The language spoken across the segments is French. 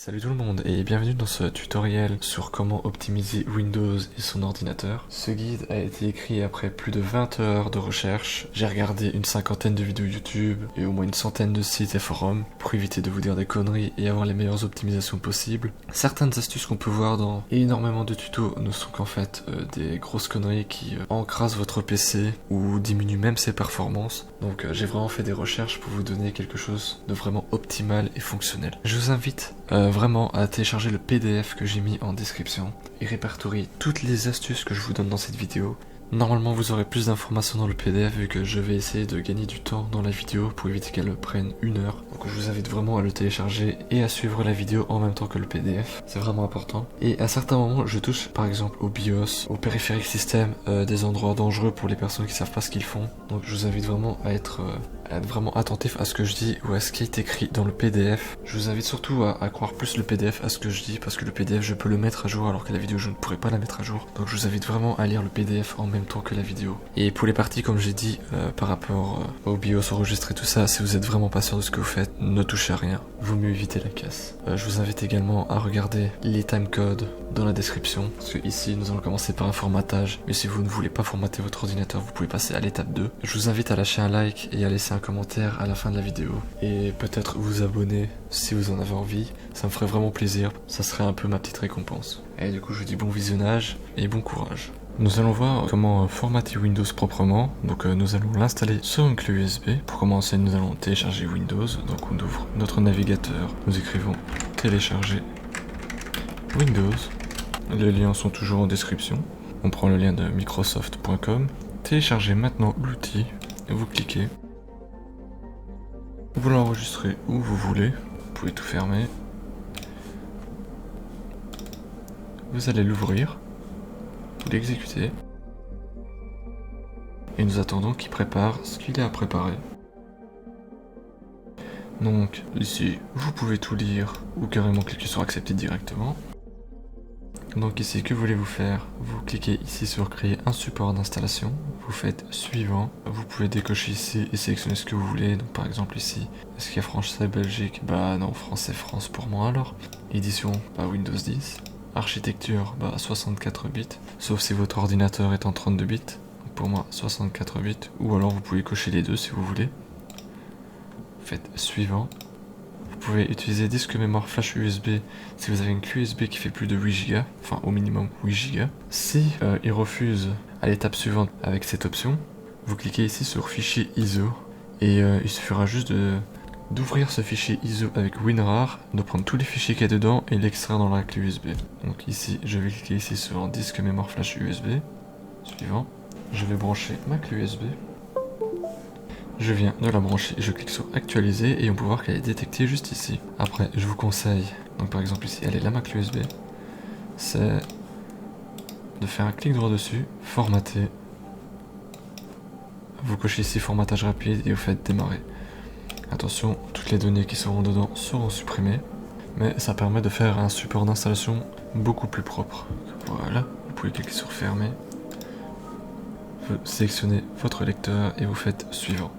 Salut tout le monde et bienvenue dans ce tutoriel sur comment optimiser Windows et son ordinateur. Ce guide a été écrit après plus de 20 heures de recherche. J'ai regardé une cinquantaine de vidéos YouTube et au moins une centaine de sites et forums pour éviter de vous dire des conneries et avoir les meilleures optimisations possibles. Certaines astuces qu'on peut voir dans énormément de tutos ne sont qu'en fait des grosses conneries qui encrassent votre PC ou diminuent même ses performances. Donc j'ai vraiment fait des recherches pour vous donner quelque chose de vraiment optimal et fonctionnel. Je vous invite vraiment à télécharger le PDF que j'ai mis en description et répertorier toutes les astuces que je vous donne dans cette vidéo. Normalement vous aurez plus d'informations dans le PDF vu que je vais essayer de gagner du temps dans la vidéo pour éviter qu'elle prenne 1 heure. Donc je vous invite vraiment à le télécharger et à suivre la vidéo en même temps que le PDF. C'est vraiment important. Et à certains moments je touche par exemple au BIOS, au périphérique système, des endroits dangereux pour les personnes qui savent pas ce qu'ils font. Donc je vous invite vraiment à être vraiment attentif à ce que je dis ou à ce qui est écrit dans le PDF. Je vous invite surtout à croire plus le PDF à ce que je dis parce que le PDF je peux le mettre à jour alors que la vidéo je ne pourrais pas la mettre à jour. Donc je vous invite vraiment à lire le PDF en même temps que la vidéo. Et pour les parties comme j'ai dit par rapport au BIOS enregistré tout ça, si vous êtes vraiment pas sûr de ce que vous faites, ne touchez à rien. Vaut mieux éviter la casse. Je vous invite également à regarder les timecodes dans la description parce que ici nous allons commencer par un formatage, mais si vous ne voulez pas formater votre ordinateur vous pouvez passer à l'étape 2. Je vous invite à lâcher un like et à laisser un commentaire à la fin de la vidéo et peut-être vous abonner si vous en avez envie, ça me ferait vraiment plaisir, ça serait un peu ma petite récompense. Et du coup je vous dis bon visionnage et bon courage. Nous allons voir comment formater Windows proprement. Donc nous allons l'installer sur une clé USB. Pour commencer, nous allons télécharger Windows. Donc on ouvre notre navigateur. Nous écrivons télécharger Windows. Les liens sont toujours en description. On prend le lien de microsoft.com. Téléchargez maintenant l'outil. Vous cliquez. Vous l'enregistrez où vous voulez. Vous pouvez tout fermer. Vous allez l'ouvrir. Vous l'exécutez. Et nous attendons qu'il prépare ce qu'il a à préparer. Donc ici, vous pouvez tout lire ou carrément cliquer sur accepter directement. Donc ici, que voulez-vous faire? Vous cliquez ici sur créer un support d'installation. Vous faites suivant. Vous pouvez décocher ici et sélectionner ce que vous voulez. Donc par exemple ici, est-ce qu'il y a français Belgique? Bah non, français France pour moi alors. Édition, bah Windows 10. Architecture, bah 64 bits, sauf si votre ordinateur est en 32 bits, pour moi 64 bits, ou alors vous pouvez cocher les deux si vous voulez. Faites suivant. Vous pouvez utiliser disque mémoire flash USB si vous avez une clé USB qui fait plus de 8 Go, enfin au minimum 8 Go. Si il refuse à l'étape suivante avec cette option, vous cliquez ici sur fichier ISO, et il suffira juste d'ouvrir ce fichier ISO avec WinRAR, de prendre tous les fichiers qu'il y a dedans et l'extraire dans la clé USB. Donc ici, je vais cliquer ici sur disque mémoire flash USB. Suivant. Je vais brancher ma clé USB. Je viens de la brancher, je clique sur actualiser et on peut voir qu'elle est détectée juste ici. Après, je vous conseille, donc par exemple ici, elle est là ma clé USB, c'est de faire un clic droit dessus, formater. Vous cochez ici formatage rapide et vous faites démarrer. Attention, toutes les données qui seront dedans seront supprimées, mais ça permet de faire un support d'installation beaucoup plus propre. Voilà, vous pouvez cliquer sur fermer, vous sélectionnez votre lecteur et vous faites suivant.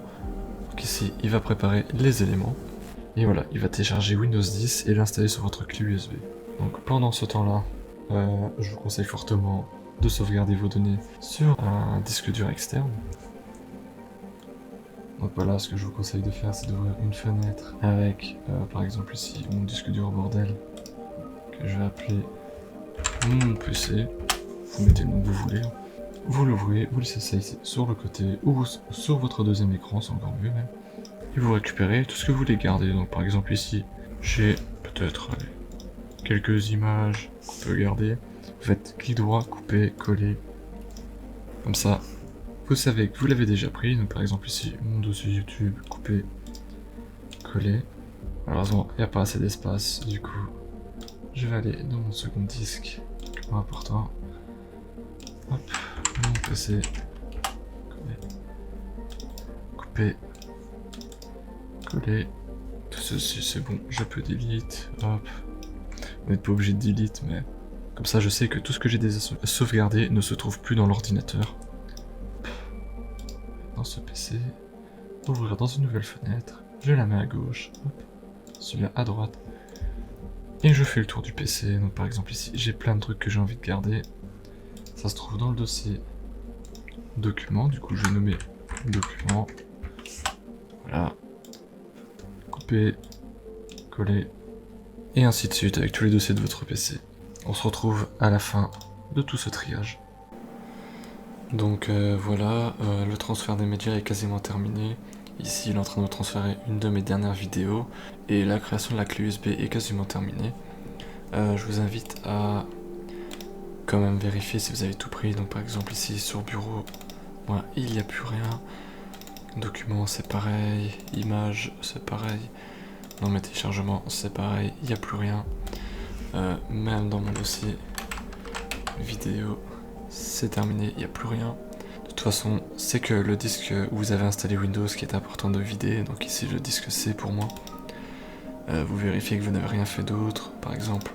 Donc ici, il va préparer les éléments, et voilà, il va télécharger Windows 10 et l'installer sur votre clé USB. Donc pendant ce temps-là, je vous conseille fortement de sauvegarder vos données sur un disque dur externe. Donc voilà, ce que je vous conseille de faire, c'est d'ouvrir une fenêtre avec, par exemple ici, mon disque dur bordel, que je vais appeler mon PC. Vous mettez le nom que vous voulez. Vous l'ouvrez, vous laissez ça ici sur le côté, ou sur votre deuxième écran, c'est encore mieux même. Et vous récupérez tout ce que vous voulez garder. Donc par exemple ici, j'ai peut-être quelques images qu'on peut garder. Vous faites clic droit, couper, coller. Comme ça. Vous savez que vous l'avez déjà pris, donc par exemple ici, mon dossier YouTube, couper, coller. Malheureusement, il n'y a pas assez d'espace, du coup, je vais aller dans mon second disque, moins important. Hop, mon PC, couper, coller. Tout ceci, c'est bon, je peux delete, hop. Vous n'êtes pas obligé de delete, mais comme ça, je sais que tout ce que j'ai déjà sauvegardé ne se trouve plus dans l'ordinateur. Dans ce PC, ouvrir dans une nouvelle fenêtre, je la mets à gauche, hop, celui-là à droite, Et je fais le tour du PC. Donc par exemple ici, j'ai plein de trucs que j'ai envie de garder. Ça se trouve dans le dossier documents. Du coup, je vais nommer document. Voilà. Couper, coller. Et ainsi de suite avec tous les dossiers de votre PC. On se retrouve à la fin de tout ce triage. Donc voilà, le transfert des médias est quasiment terminé. Ici, il est en train de me transférer une de mes dernières vidéos et la création de la clé USB est quasiment terminée. Je vous invite à quand même vérifier si vous avez tout pris. Donc par exemple ici sur bureau, voilà, il n'y a plus rien. Documents c'est pareil, images c'est pareil, dans mes téléchargements c'est pareil, il n'y a plus rien. Même dans mon dossier vidéo c'est terminé, il n'y a plus rien. De toute façon, c'est que le disque où vous avez installé Windows qui est important de vider, donc ici le disque C pour moi. Vous vérifiez que vous n'avez rien fait d'autre, par exemple.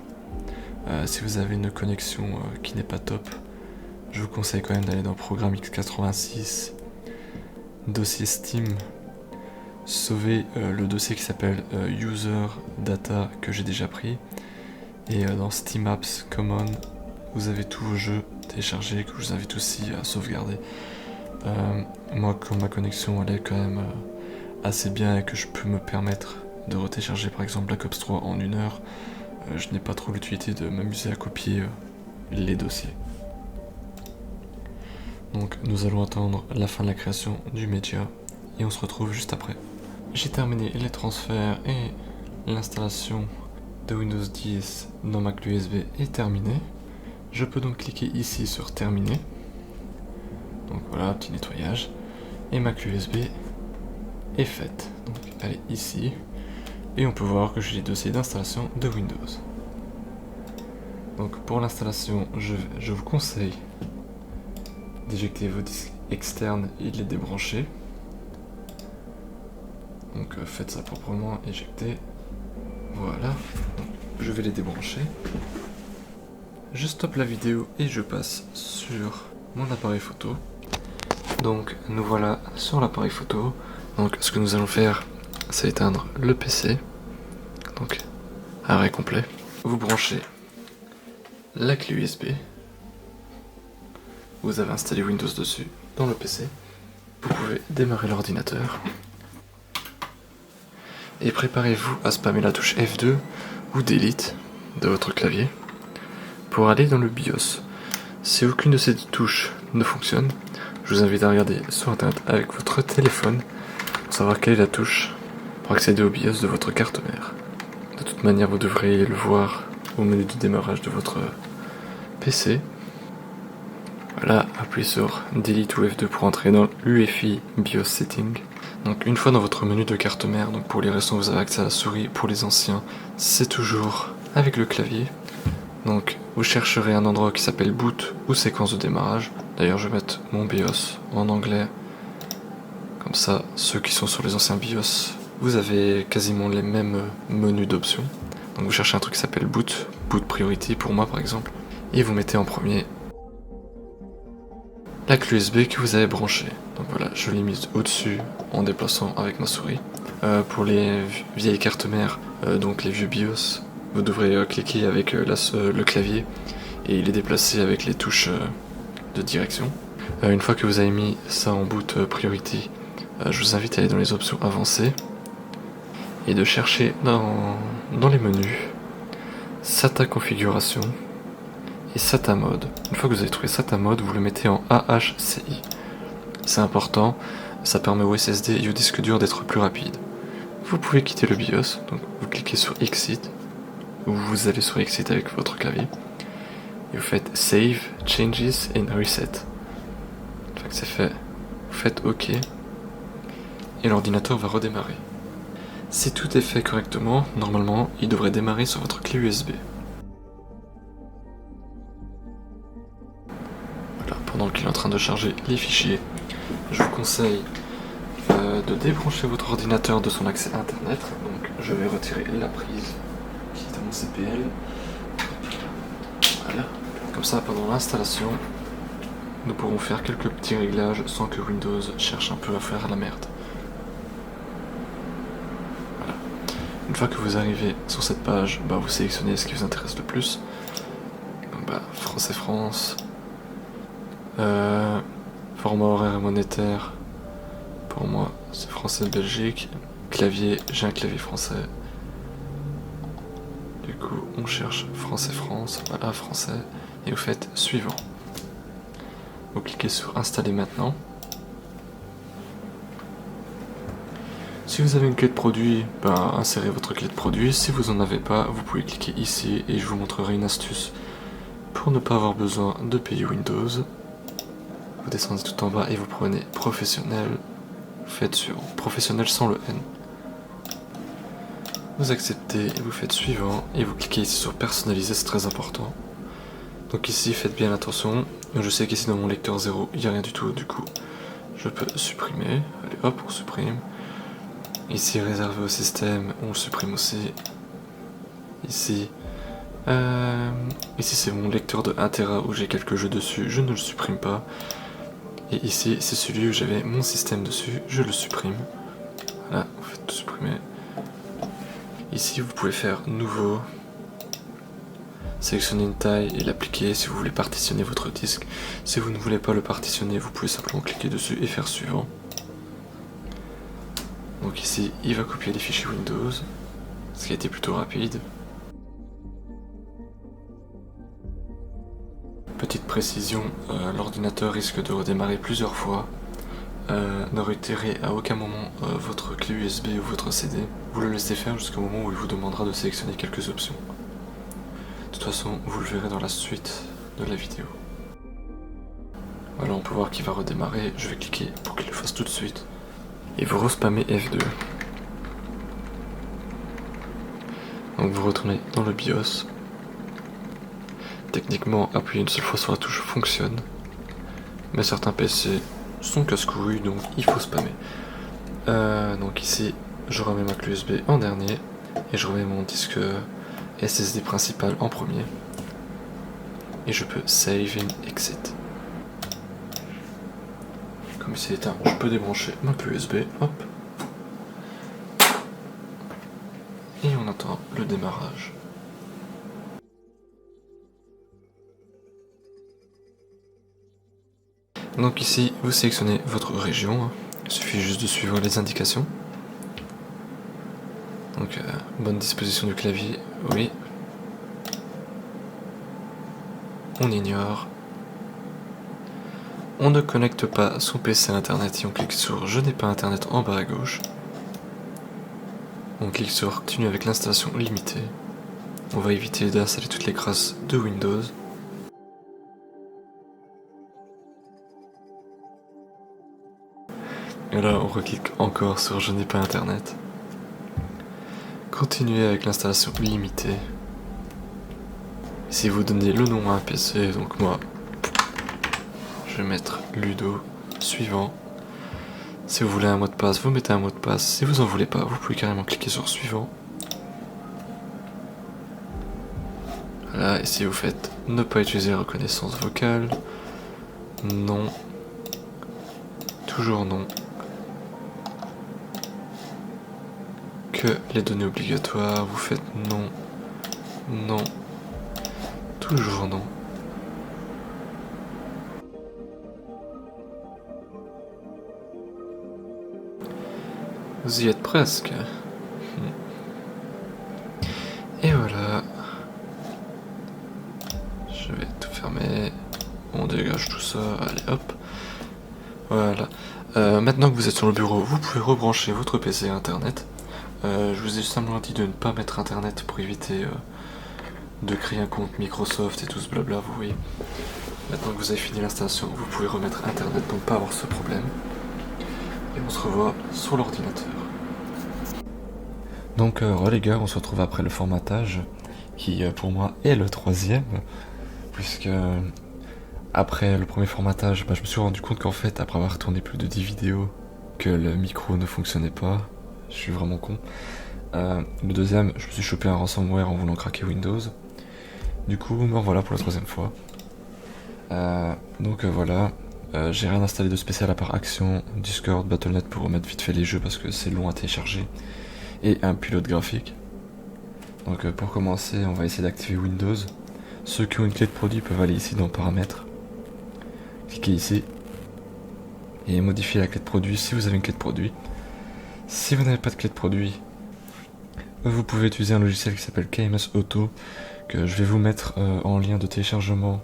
Si vous avez une connexion qui n'est pas top, je vous conseille quand même d'aller dans Programme x86, dossier Steam, sauver le dossier qui s'appelle User Data que j'ai déjà pris, et dans Steam Apps Common, vous avez tous vos jeux téléchargés que je vous invite aussi à sauvegarder. Moi, comme ma connexion elle est quand même assez bien et que je peux me permettre de retélécharger par exemple Black Ops 3 en 1 heure, je n'ai pas trop l'utilité de m'amuser à copier les dossiers. Donc nous allons attendre la fin de la création du média et on se retrouve juste après. J'ai terminé les transferts et l'installation de Windows 10 dans ma clé USB est terminée. Je peux donc cliquer ici sur terminer. Donc voilà, petit nettoyage. Et ma clé USB est faite. Donc elle est ici. Et on peut voir que j'ai les dossiers d'installation de Windows. Donc pour l'installation, je vous conseille d'éjecter vos disques externes et de les débrancher. Donc faites ça proprement, éjectez. Voilà. Donc, je vais les débrancher. Je stoppe la vidéo et je passe sur mon appareil photo. Donc nous voilà sur l'appareil photo. Donc ce que nous allons faire, c'est éteindre le PC. Donc arrêt complet. Vous branchez la clé USB. Vous avez installé Windows dessus dans le PC. Vous pouvez démarrer l'ordinateur. Et préparez-vous à spammer la touche F2 ou Delete de votre clavier pour aller dans le BIOS. Si aucune de ces touches ne fonctionne, je vous invite à regarder sur internet avec votre téléphone pour savoir quelle est la touche pour accéder au BIOS de votre carte mère. De toute manière, vous devrez le voir au menu de démarrage de votre PC. Voilà, appuyez sur Delete ou F2 pour entrer dans l'UEFI BIOS Setting. Donc une fois dans votre menu de carte mère, donc pour les récents vous avez accès à la souris, pour les anciens c'est toujours avec le clavier. Donc vous chercherez un endroit qui s'appelle boot ou séquence de démarrage. D'ailleurs je vais mettre mon BIOS en anglais. Comme ça, ceux qui sont sur les anciens BIOS, vous avez quasiment les mêmes menus d'options. Donc vous cherchez un truc qui s'appelle boot, boot priority pour moi par exemple. Et vous mettez en premier la clé USB que vous avez branchée. Donc voilà, je l'ai mise au-dessus en déplaçant avec ma souris. Pour les vieilles cartes mères, donc les vieux BIOS, vous devrez cliquer avec le clavier et il est déplacé avec les touches de direction. Une fois que vous avez mis ça en boot priority, je vous invite à aller dans les options avancées et de chercher dans les menus SATA configuration et SATA mode. Une fois que vous avez trouvé SATA mode, vous le mettez en AHCI. C'est important, ça permet au SSD et au disque dur d'être plus rapide. Vous pouvez quitter le BIOS, donc vous cliquez sur Exit, ou vous allez sur Exit avec votre clavier, et vous faites Save, Changes and Reset. Une fois que c'est fait, vous faites OK, et l'ordinateur va redémarrer. Si tout est fait correctement, normalement, il devrait démarrer sur votre clé USB. Voilà, pendant qu'il est en train de charger les fichiers, je vous conseille de débrancher votre ordinateur de son accès internet. Donc je vais retirer la prise qui est à mon CPL. Voilà. Comme ça, pendant l'installation, nous pourrons faire quelques petits réglages sans que Windows cherche un peu à faire la merde. Voilà. Une fois que vous arrivez sur cette page, vous sélectionnez ce qui vous intéresse le plus. France et France. Format horaire et monétaire. Pour moi, c'est français et Belgique. Clavier, j'ai un clavier français. Du coup, on cherche France et France. Voilà, français. Et vous faites suivant. Vous cliquez sur installer maintenant. Si vous avez une clé de produit, insérez votre clé de produit. Si vous n'en avez pas, vous pouvez cliquer ici et je vous montrerai une astuce pour ne pas avoir besoin de payer Windows. Vous descendez tout en bas et vous prenez professionnel. Vous faites sur professionnel sans le N. Vous acceptez et vous faites suivant et vous cliquez ici sur personnaliser, c'est très important. Donc ici faites bien attention. Je sais qu'ici dans mon lecteur 0 il n'y a rien du tout, du coup je peux supprimer. Allez hop, on supprime. Ici réservé au système, on le supprime aussi. Ici c'est mon lecteur de 1 Tera où j'ai quelques jeux dessus, je ne le supprime pas. Et ici c'est celui où j'avais mon système dessus, je le supprime. Voilà, vous faites tout supprimer. Ici vous pouvez faire nouveau, sélectionner une taille et l'appliquer si vous voulez partitionner votre disque. Si vous ne voulez pas le partitionner, vous pouvez simplement cliquer dessus et faire suivant. Donc ici, il va copier les fichiers Windows, ce qui a été plutôt rapide. Petite précision, l'ordinateur risque de redémarrer plusieurs fois. Ne retirez à aucun moment votre clé USB ou votre CD. Vous le laissez faire jusqu'au moment où il vous demandera de sélectionner quelques options. De toute façon, vous le verrez dans la suite de la vidéo. Voilà, on peut voir qu'il va redémarrer. Je vais cliquer pour qu'il le fasse tout de suite. Et vous respammez F2. Donc vous retournez dans le BIOS. Techniquement, appuyer une seule fois sur la touche fonctionne. Mais certains PC sont casse-couilles, donc il faut spammer. Donc ici, je remets ma clé USB en dernier. Et je remets mon disque SSD principal en premier. Et je peux save and exit. Comme c'est éteint, je peux débrancher ma clé USB, hop. Et on attend le démarrage. Donc ici, vous sélectionnez votre région, il suffit juste de suivre les indications. Donc, bonne disposition du clavier, oui. On ignore. On ne connecte pas son PC à internet et on clique sur je n'ai pas internet en bas à gauche. On clique sur continue avec l'installation limitée. On va éviter d'installer toutes les crasses de Windows. Et là on reclique encore sur je n'ai pas internet. Continuez avec l'installation limitée. Si vous donnez le nom à un PC, donc moi je vais mettre Ludo, suivant. Si vous voulez un mot de passe, vous mettez un mot de passe. Si vous en voulez pas, vous pouvez carrément cliquer sur suivant. Voilà, ici vous faites ne pas utiliser la reconnaissance vocale. Non. Toujours non. Que les données obligatoires, vous faites non. Non. Toujours non. Vous y êtes presque. Et voilà. Je vais tout fermer. On dégage tout ça. Allez hop. Voilà. Maintenant que vous êtes sur le bureau, vous pouvez rebrancher votre PC à internet. Je vous ai simplement dit de ne pas mettre internet pour éviter de créer un compte Microsoft et tout ce blabla, vous voyez. Maintenant que vous avez fini l'installation, vous pouvez remettre internet pour ne pas avoir ce problème. Et on se revoit sur l'ordinateur. Donc les gars, on se retrouve après le formatage, qui pour moi est le troisième, puisque après le premier formatage, je me suis rendu compte qu'en fait, après avoir tourné plus de 10 vidéos, que le micro ne fonctionnait pas. Je suis vraiment con. Le deuxième, je me suis chopé un ransomware en voulant craquer Windows. Du coup, me voilà pour la troisième fois. Donc voilà, j'ai rien installé de spécial à part Action, Discord, Battle.net pour remettre vite fait les jeux parce que c'est long à télécharger. Et un pilote graphique. Donc pour commencer, on va essayer d'activer Windows. Ceux qui ont une clé de produit peuvent aller ici dans Paramètres. Cliquez ici. Et modifier la clé de produit si vous avez une clé de produit. Si vous n'avez pas de clé de produit, vous pouvez utiliser un logiciel qui s'appelle KMS Auto, que je vais vous mettre en lien de téléchargement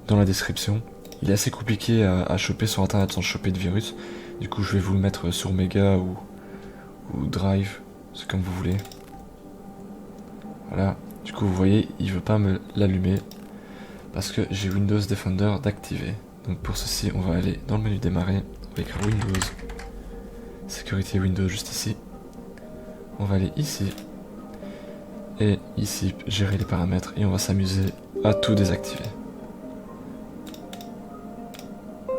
dans la description. Il est assez compliqué à choper sur internet sans choper de virus. Du coup je vais vous le mettre sur Mega ou Drive, c'est comme vous voulez. Voilà, du coup vous voyez, il veut pas me l'allumer parce que j'ai Windows Defender d'activer. Donc pour ceci, on va aller dans le menu démarrer, on va écrire Windows, sécurité Windows juste ici. On va aller ici, et ici, gérer les paramètres, et on va s'amuser à tout désactiver.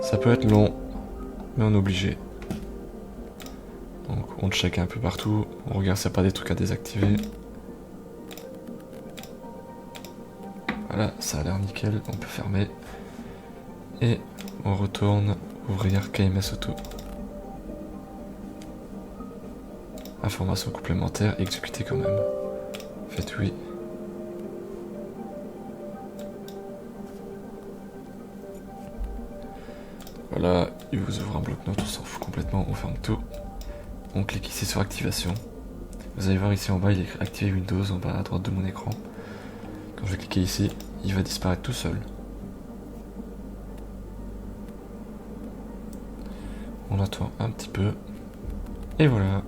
Ça peut être long, mais on est obligé. Donc on check un peu partout, on regarde s'il n'y a pas des trucs à désactiver. Voilà, ça a l'air nickel, on peut fermer. Et on retourne ouvrir KMS Auto. Information complémentaire, exécuter quand même. Faites oui. Voilà, il vous ouvre un bloc-notes, on s'en fout complètement, on ferme tout. On clique ici sur activation. Vous allez voir ici en bas, il est écrit activer Windows en bas à droite de mon écran. Quand je vais cliquer ici, il va disparaître tout seul. On attend un petit peu. Et voilà,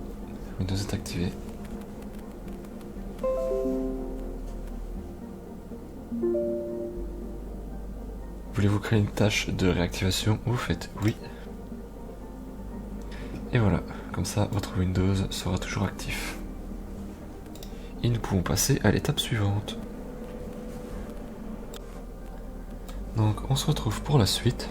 Windows est activé. Voulez-vous créer une tâche de réactivation? Vous faites oui. Et voilà, comme ça votre Windows sera toujours actif. Et nous pouvons passer à l'étape suivante. Donc on se retrouve pour la suite.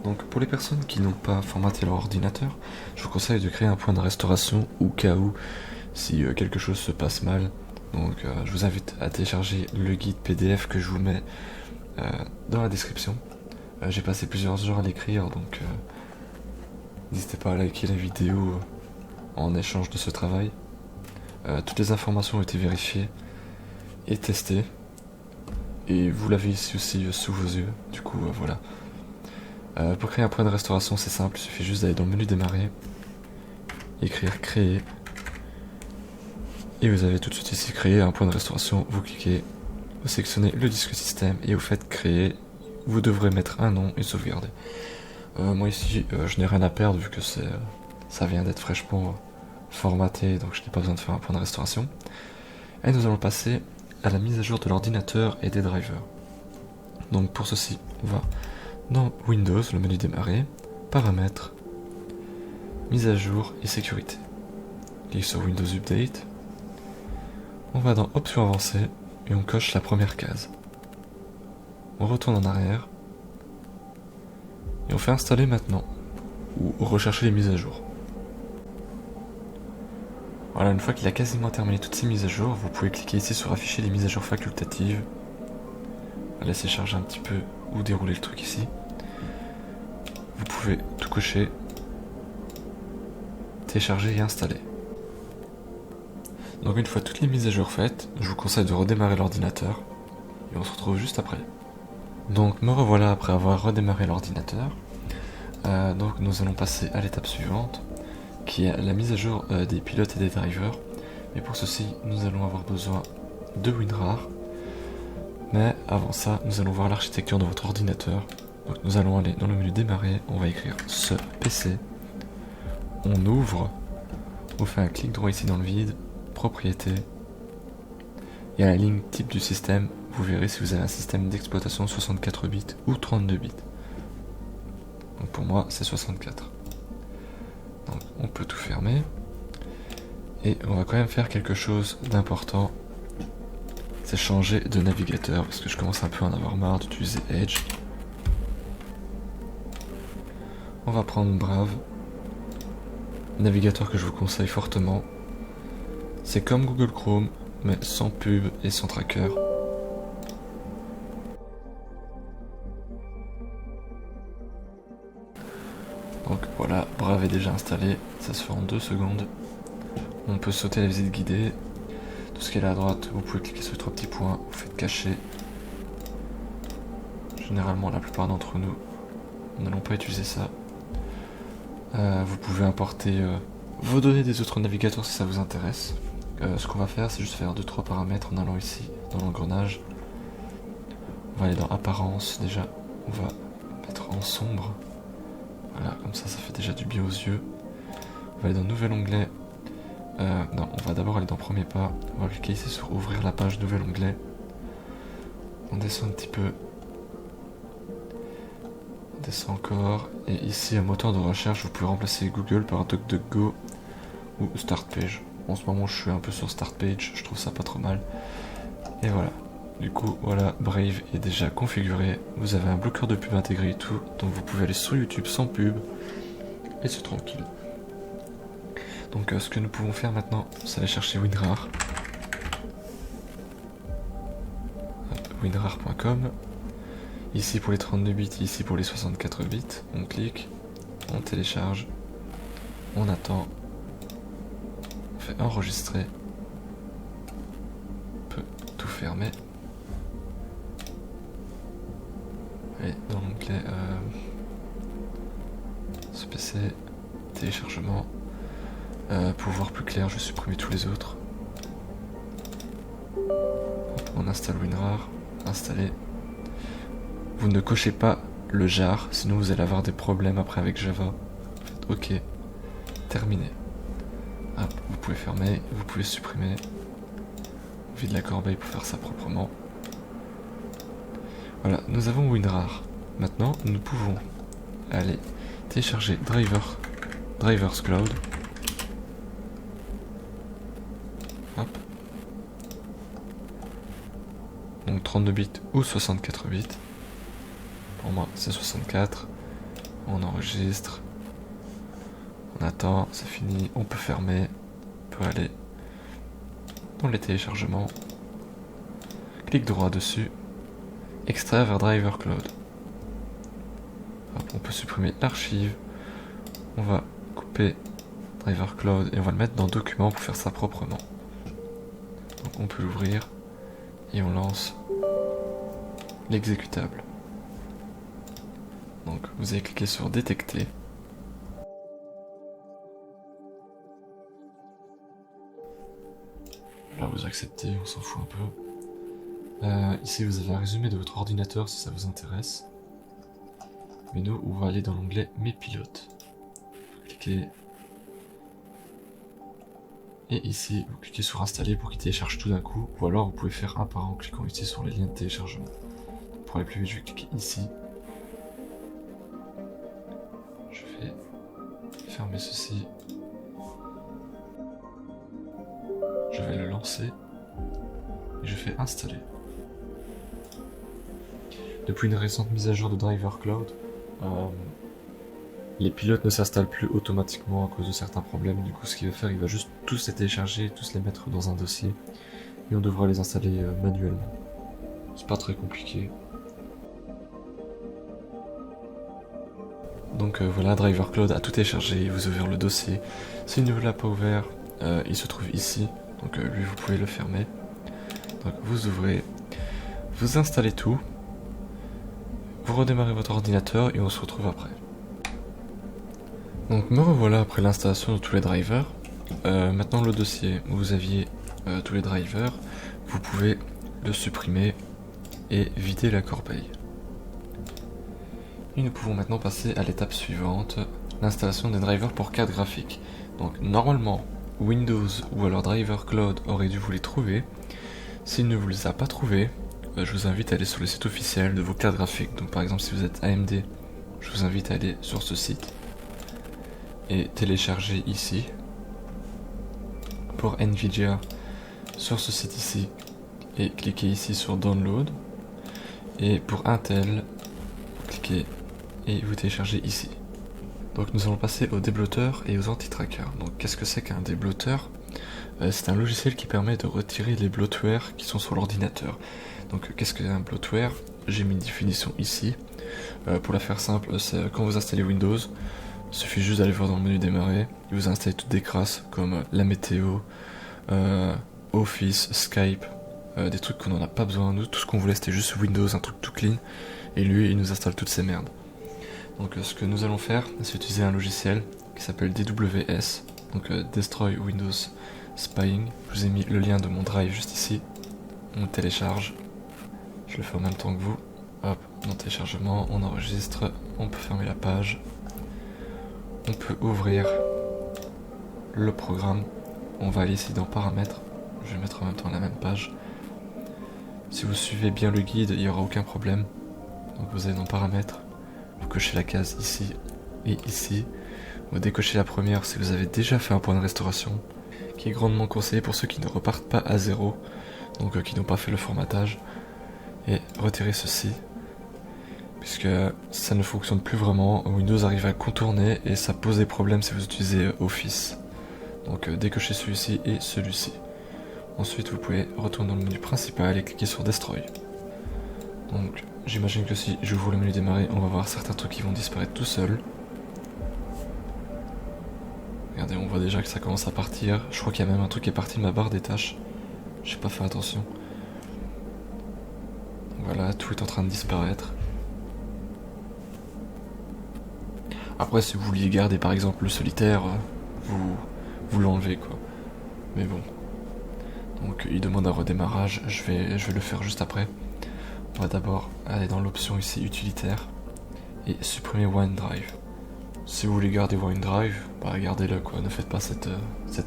Donc pour les personnes qui n'ont pas formaté leur ordinateur, je vous conseille de créer un point de restauration au cas où si quelque chose se passe mal. Donc je vous invite à télécharger le guide PDF que je vous mets dans la description. J'ai passé plusieurs heures à l'écrire, donc n'hésitez pas à liker la vidéo en échange de ce travail. Toutes les informations ont été vérifiées et testées. Et vous l'avez ici aussi sous vos yeux, du coup voilà. Pour créer un point de restauration, c'est simple, il suffit juste d'aller dans le menu démarrer, écrire créer, et vous avez tout de suite ici créer un point de restauration, vous cliquez, vous sélectionnez le disque système et vous faites créer, vous devrez mettre un nom et sauvegarder. Moi ici, je n'ai rien à perdre vu que ça vient d'être fraîchement formaté, donc je n'ai pas besoin de faire un point de restauration. Et nous allons passer à la mise à jour de l'ordinateur et des drivers. Donc pour ceci, on va dans Windows, le menu démarrer, paramètres, mise à jour et sécurité. Clique sur Windows Update. On va dans Options avancées et on coche la première case. On retourne en arrière et on fait installer maintenant ou rechercher les mises à jour. Voilà, une fois qu'il a quasiment terminé toutes ces mises à jour, vous pouvez cliquer ici sur afficher les mises à jour facultatives. On va laisser charger un petit peu ou dérouler le truc ici. Vous pouvez tout cocher, télécharger et installer. Donc une fois toutes les mises à jour faites, je vous conseille de redémarrer l'ordinateur et on se retrouve juste après. Donc me revoilà après avoir redémarré l'ordinateur. Donc nous allons passer à l'étape suivante qui est la mise à jour des pilotes et des drivers. Mais pour ceci, nous allons avoir besoin de WinRAR. Mais avant ça, nous allons voir l'architecture de votre ordinateur. Donc nous allons aller dans le menu démarrer, on va écrire ce PC. On ouvre, on fait un clic droit ici dans le vide, propriété. Et à la ligne type du système, vous verrez si vous avez un système d'exploitation 64 bits ou 32 bits. Donc pour moi, c'est 64. Donc on peut tout fermer. Et on va quand même faire quelque chose d'important. C'est changer de navigateur, parce que je commence un peu à en avoir marre d'utiliser Edge. On va prendre Brave. Navigateur que je vous conseille fortement. C'est comme Google Chrome, mais sans pub et sans tracker. Donc voilà, Brave est déjà installé, ça se fait en 2 secondes. On peut sauter la visite guidée. Tout ce qui est là à droite, vous pouvez cliquer sur les 3 petits points, vous faites cacher. Généralement, la plupart d'entre nous n'allons pas utiliser ça. Vous pouvez importer vos données des autres navigateurs si ça vous intéresse. Ce qu'on va faire, c'est juste faire 2-3 paramètres en allant ici dans l'engrenage. On va aller dans apparence déjà, on va mettre en sombre. Voilà, comme ça fait déjà du bien aux yeux. On va aller dans nouvel onglet. Non, on va d'abord aller dans premier pas. On va cliquer ici sur ouvrir la page nouvel onglet. On descend un petit peu. On descend encore. Et ici, un moteur de recherche, vous pouvez remplacer Google par DuckDuckGo ou Start Page. En ce moment, je suis un peu sur Start Page, je trouve ça pas trop mal. Et voilà. Du coup, voilà, Brave est déjà configuré. Vous avez un bloqueur de pub intégré et tout. Donc vous pouvez aller sur YouTube sans pub. Et c'est tranquille. Donc ce que nous pouvons faire maintenant, c'est aller chercher WinRAR. WinRAR.com. Ici pour les 32 bits, ici pour les 64 bits. On clique, on télécharge, on attend, on fait enregistrer, on peut tout fermer. Et dans l'onglet PC, téléchargement, pour voir plus clair, je vais supprimer tous les autres. Hop, on installe WinRAR, installer. Vous ne cochez pas le jar, sinon vous allez avoir des problèmes après avec Java. Faites OK, terminé. Hop, vous pouvez fermer, vous pouvez supprimer. On vide la corbeille pour faire ça proprement. Voilà, nous avons WinRAR. Maintenant, nous pouvons aller télécharger Drivers Cloud. Hop. Donc 32 bits ou 64 bits. Pour moi, c'est 64. On enregistre. On attend, c'est fini. On peut fermer. On peut aller dans les téléchargements. Clic droit dessus. Extraire vers Driver Cloud. Hop, on peut supprimer l'archive. On va couper Driver Cloud et on va le mettre dans Documents pour faire ça proprement. Donc on peut l'ouvrir et on lance l'exécutable. Donc vous allez cliquer sur Détecter. Là vous acceptez, on s'en fout un peu. Ici vous avez un résumé de votre ordinateur si ça vous intéresse. Mais nous on va aller dans l'onglet Mes pilotes. Vous cliquez. Et ici vous cliquez sur Installer pour qu'il télécharge tout d'un coup. Ou alors vous pouvez faire un par un en cliquant ici sur les liens de téléchargement. Pour aller plus vite, je vais cliquer ici. Je vais fermer ceci. Je vais le lancer. Et je fais installer. Depuis une récente mise à jour de Driver Cloud, les pilotes ne s'installent plus automatiquement à cause de certains problèmes. Du coup, ce qu'il va faire, il va juste tous les télécharger, tous les mettre dans un dossier. Et on devra les installer manuellement. C'est pas très compliqué. Donc voilà, Driver Cloud a tout téléchargé, vous ouvrez le dossier. S'il ne vous l'a pas ouvert, il se trouve ici. Donc lui, vous pouvez le fermer. Donc vous ouvrez, vous installez tout. Vous redémarrez votre ordinateur et on se retrouve après. Donc me revoilà après l'installation de tous les drivers. Maintenant le dossier où vous aviez tous les drivers, vous pouvez le supprimer et vider la corbeille. Et nous pouvons maintenant passer à l'étape suivante, l'installation des drivers pour carte graphique. Donc normalement Windows ou alors Driver Cloud aurait dû vous les trouver. S'il ne vous les a pas trouvés, je vous invite à aller sur le site officiel de vos cartes graphiques. Donc par exemple si vous êtes AMD, je vous invite à aller sur ce site et télécharger ici. Pour Nvidia, sur ce site ici et cliquez ici sur Download. Et pour Intel, cliquez et vous téléchargez ici. Donc nous allons passer aux déblotteurs et aux anti-trackers. Donc qu'est-ce que c'est qu'un débloteur ? C'est un logiciel qui permet de retirer les bloatware qui sont sur l'ordinateur. Donc qu'est-ce que c'est un bloatware ? J'ai mis une définition ici. Pour la faire simple, c'est quand vous installez Windows, il suffit juste d'aller voir dans le menu démarrer, et vous installez toutes des crasses comme la météo, Office, Skype, des trucs qu'on n'en a pas besoin. Nous, tout ce qu'on voulait, c'était juste Windows, un truc tout clean. Et lui, il nous installe toutes ces merdes. Donc ce que nous allons faire, c'est utiliser un logiciel qui s'appelle DWS, donc Destroy Windows Spying. Je vous ai mis le lien de mon drive juste ici. On télécharge. Je le fais en même temps que vous. Hop, dans téléchargement, on enregistre, on peut fermer la page. On peut ouvrir le programme. On va aller ici dans paramètres. Je vais mettre en même temps la même page. Si vous suivez bien le guide, il n'y aura aucun problème. Donc vous allez dans paramètres. Vous cochez la case ici et ici. Vous décochez la première si vous avez déjà fait un point de restauration, qui est grandement conseillé pour ceux qui ne repartent pas à zéro, donc qui n'ont pas fait le formatage. Et retirez ceci, puisque ça ne fonctionne plus vraiment. Windows arrive à contourner et ça pose des problèmes si vous utilisez Office. Donc décochez celui-ci et celui-ci. Ensuite vous pouvez retourner dans le menu principal et cliquer sur Destroy. Donc j'imagine que si j'ouvre le menu démarrer, on va voir certains trucs qui vont disparaître tout seuls. Regardez, on voit déjà que ça commence à partir. Je crois qu'il y a même un truc qui est parti de ma barre des tâches. J'ai pas fait attention. Voilà, tout est en train de disparaître. Après, si vous vouliez garder par exemple le solitaire, vous l'enlevez quoi. Mais bon. Donc il demande un redémarrage, je vais le faire juste après. On va d'abord aller dans l'option ici utilitaire et supprimer OneDrive. Si vous voulez garder OneDrive, bah gardez-le quoi, ne faites pas cette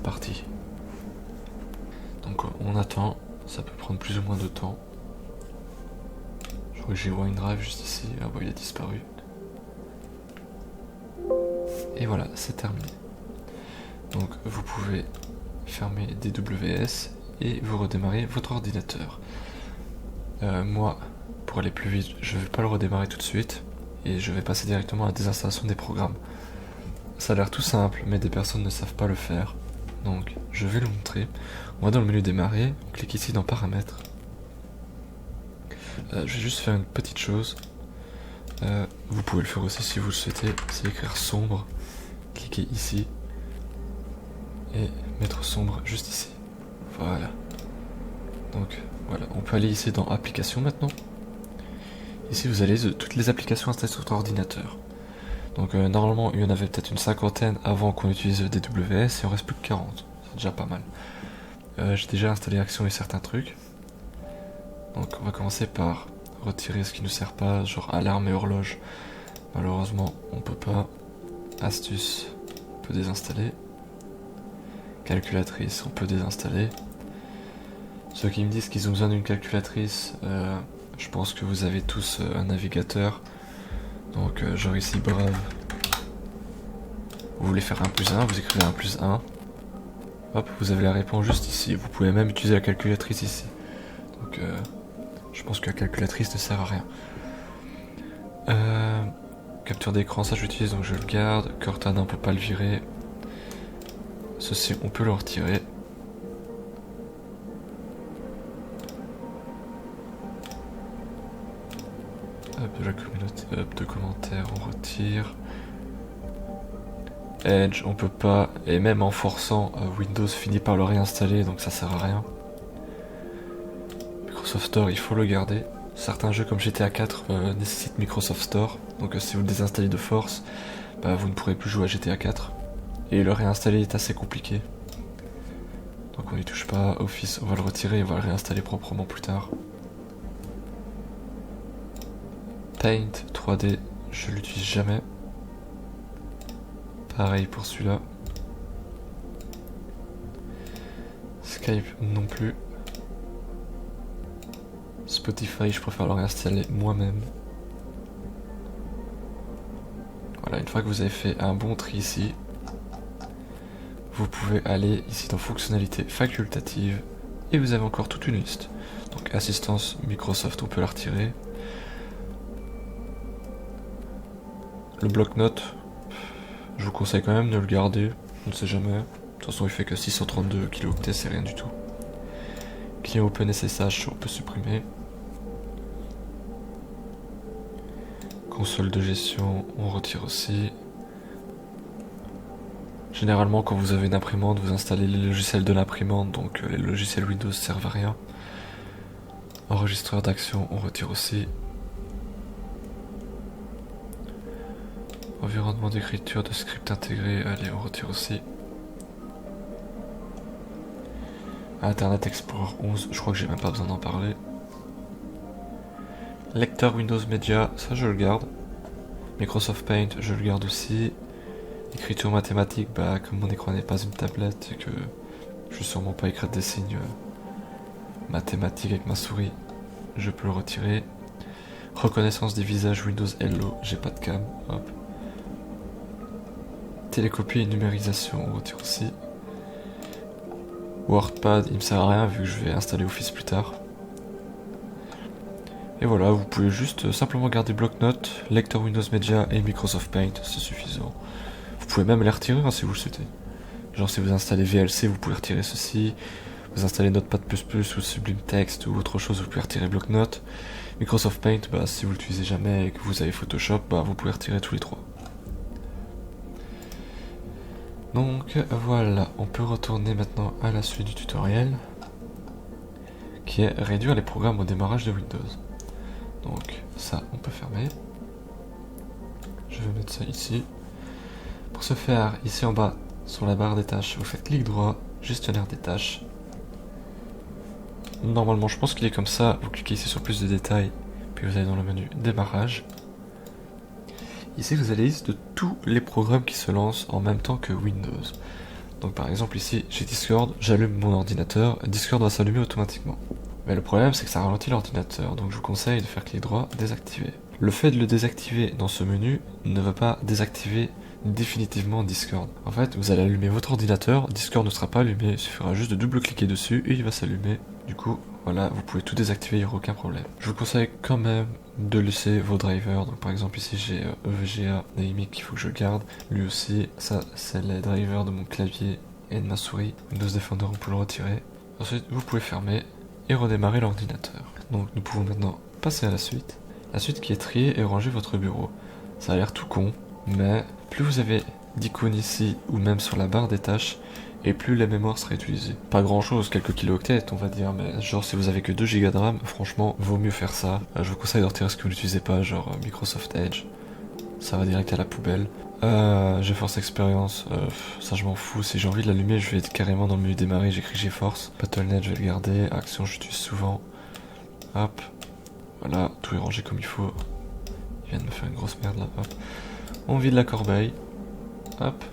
partie. Donc on attend, ça peut prendre plus ou moins de temps. Je crois que j'ai OneDrive juste ici, ah bah il a disparu. Et voilà, c'est terminé. Donc vous pouvez fermer DWS et vous redémarrez votre ordinateur. Moi, pour aller plus vite, je ne vais pas le redémarrer tout de suite et je vais passer directement à la désinstallation des programmes. Ça a l'air tout simple, mais des personnes ne savent pas le faire. Donc je vais le montrer. On va dans le menu démarrer, on clique ici dans paramètres. Je vais juste faire une petite chose. Vous pouvez le faire aussi si vous le souhaitez, c'est écrire sombre. Cliquez ici et mettre sombre juste ici. Voilà. Donc voilà, on peut aller ici dans applications maintenant. Ici vous avez toutes les applications installées sur votre ordinateur. Donc normalement il y en avait peut-être une cinquantaine avant qu'on utilise DWS et il en reste plus que 40. C'est déjà pas mal. J'ai déjà installé Action et certains trucs. Donc on va commencer par retirer ce qui ne sert pas, genre alarme et horloge. Malheureusement on peut pas. Astuce, on peut désinstaller. Calculatrice, on peut désinstaller. Ceux qui me disent qu'ils ont besoin d'une calculatrice, je pense que vous avez tous un navigateur. Donc genre ici Brave. Vous voulez faire 1 plus 1, vous écrivez 1 plus 1. Hop, vous avez la réponse juste ici. Vous pouvez même utiliser la calculatrice ici. Donc je pense que la calculatrice ne sert à rien. Capture d'écran, ça j'utilise donc je le garde. Cortana, on peut pas le virer. Ceci, on peut le retirer. Hop, de la communauté, hop, de commentaires, on retire. Edge, on peut pas, et même en forçant, Windows finit par le réinstaller, donc ça sert à rien. Microsoft Store, il faut le garder. Certains jeux comme GTA 4 nécessitent Microsoft Store, donc si vous le désinstallez de force, bah, vous ne pourrez plus jouer à GTA 4. Et le réinstaller est assez compliqué. Donc on n'y touche pas. Office, on va le retirer et on va le réinstaller proprement plus tard. Paint 3D, je l'utilise jamais. Pareil pour celui-là. Skype non plus. Spotify, je préfère le réinstaller moi-même. Voilà, une fois que vous avez fait un bon tri ici, vous pouvez aller ici dans fonctionnalités facultatives et vous avez encore toute une liste. Donc assistance Microsoft, on peut la retirer. Le bloc-notes, je vous conseille quand même de le garder, on ne sait jamais. De toute façon il fait que 632 kilooctets, c'est rien du tout. Client OpenSSH, on peut supprimer. Console de gestion, on retire aussi. Généralement, quand vous avez une imprimante, vous installez les logiciels de l'imprimante, donc les logiciels Windows servent à rien. Enregistreur d'action, on retire aussi. Environnement d'écriture de script intégré, allez, on retire aussi. Internet Explorer 11, je crois que j'ai même pas besoin d'en parler. Lecteur Windows Media, ça je le garde. Microsoft Paint, je le garde aussi. Écriture mathématique, bah comme mon écran n'est pas une tablette et que je vais sûrement pas écrire des signes mathématiques avec ma souris, je peux le retirer. Reconnaissance des visages Windows Hello, j'ai pas de cam, hop. Télécopie et numérisation, on retire aussi. WordPad, il me sert à rien vu que je vais installer Office plus tard. Et voilà, vous pouvez juste simplement garder bloc-notes, lecteur Windows Media et Microsoft Paint, c'est suffisant. Vous pouvez même les retirer si vous le souhaitez. Genre si vous installez VLC, vous pouvez retirer ceci. Vous installez Notepad++ ou Sublime Text ou autre chose, vous pouvez retirer bloc-notes. Microsoft Paint, bah, si vous l'utilisez jamais et que vous avez Photoshop, bah, vous pouvez retirer tous les trois. Donc voilà, on peut retourner maintenant à la suite du tutoriel, qui est réduire les programmes au démarrage de Windows. Donc ça, on peut fermer. Je vais mettre ça ici. Pour ce faire, ici en bas, sur la barre des tâches, vous faites clic droit, gestionnaire des tâches. Normalement, je pense qu'il est comme ça. Vous cliquez ici sur plus de détails, puis vous allez dans le menu démarrage. Ici, vous avez la liste de tous les programmes qui se lancent en même temps que Windows. Donc par exemple ici, j'ai Discord, j'allume mon ordinateur, Discord va s'allumer automatiquement. Mais le problème, c'est que ça ralentit l'ordinateur, donc je vous conseille de faire clic droit, désactiver. Le fait de le désactiver dans ce menu ne va pas désactiver définitivement Discord. En fait, vous allez allumer votre ordinateur, Discord ne sera pas allumé, il suffira juste de double-cliquer dessus et il va s'allumer. Du coup, voilà, vous pouvez tout désactiver, il n'y aura aucun problème. Je vous conseille quand même de laisser vos drivers. Donc par exemple ici j'ai EVGA Dynamic qu'il faut que je garde. Lui aussi, ça c'est les drivers de mon clavier et de ma souris. Windows Defender, on peut le retirer. Ensuite, vous pouvez fermer et redémarrer l'ordinateur. Donc nous pouvons maintenant passer à la suite. La suite qui est trier et ranger votre bureau. Ça a l'air tout con, mais plus vous avez d'icônes ici ou même sur la barre des tâches, et plus la mémoire sera utilisée. Pas grand chose, quelques kilooctets on va dire, mais genre si vous avez que 2 Go de RAM, franchement, vaut mieux faire ça. Je vous conseille de retirer ce que vous n'utilisez pas, genre Microsoft Edge, ça va direct à la poubelle. GeForce Experience, ça je m'en fous, si j'ai envie de l'allumer, je vais être carrément dans le menu démarrer, j'écris GeForce. Battle.net, je vais le garder, Action, j'utilise souvent. Hop, voilà, tout est rangé comme il faut. Il vient de me faire une grosse merde là, hop. On vide la corbeille, hop.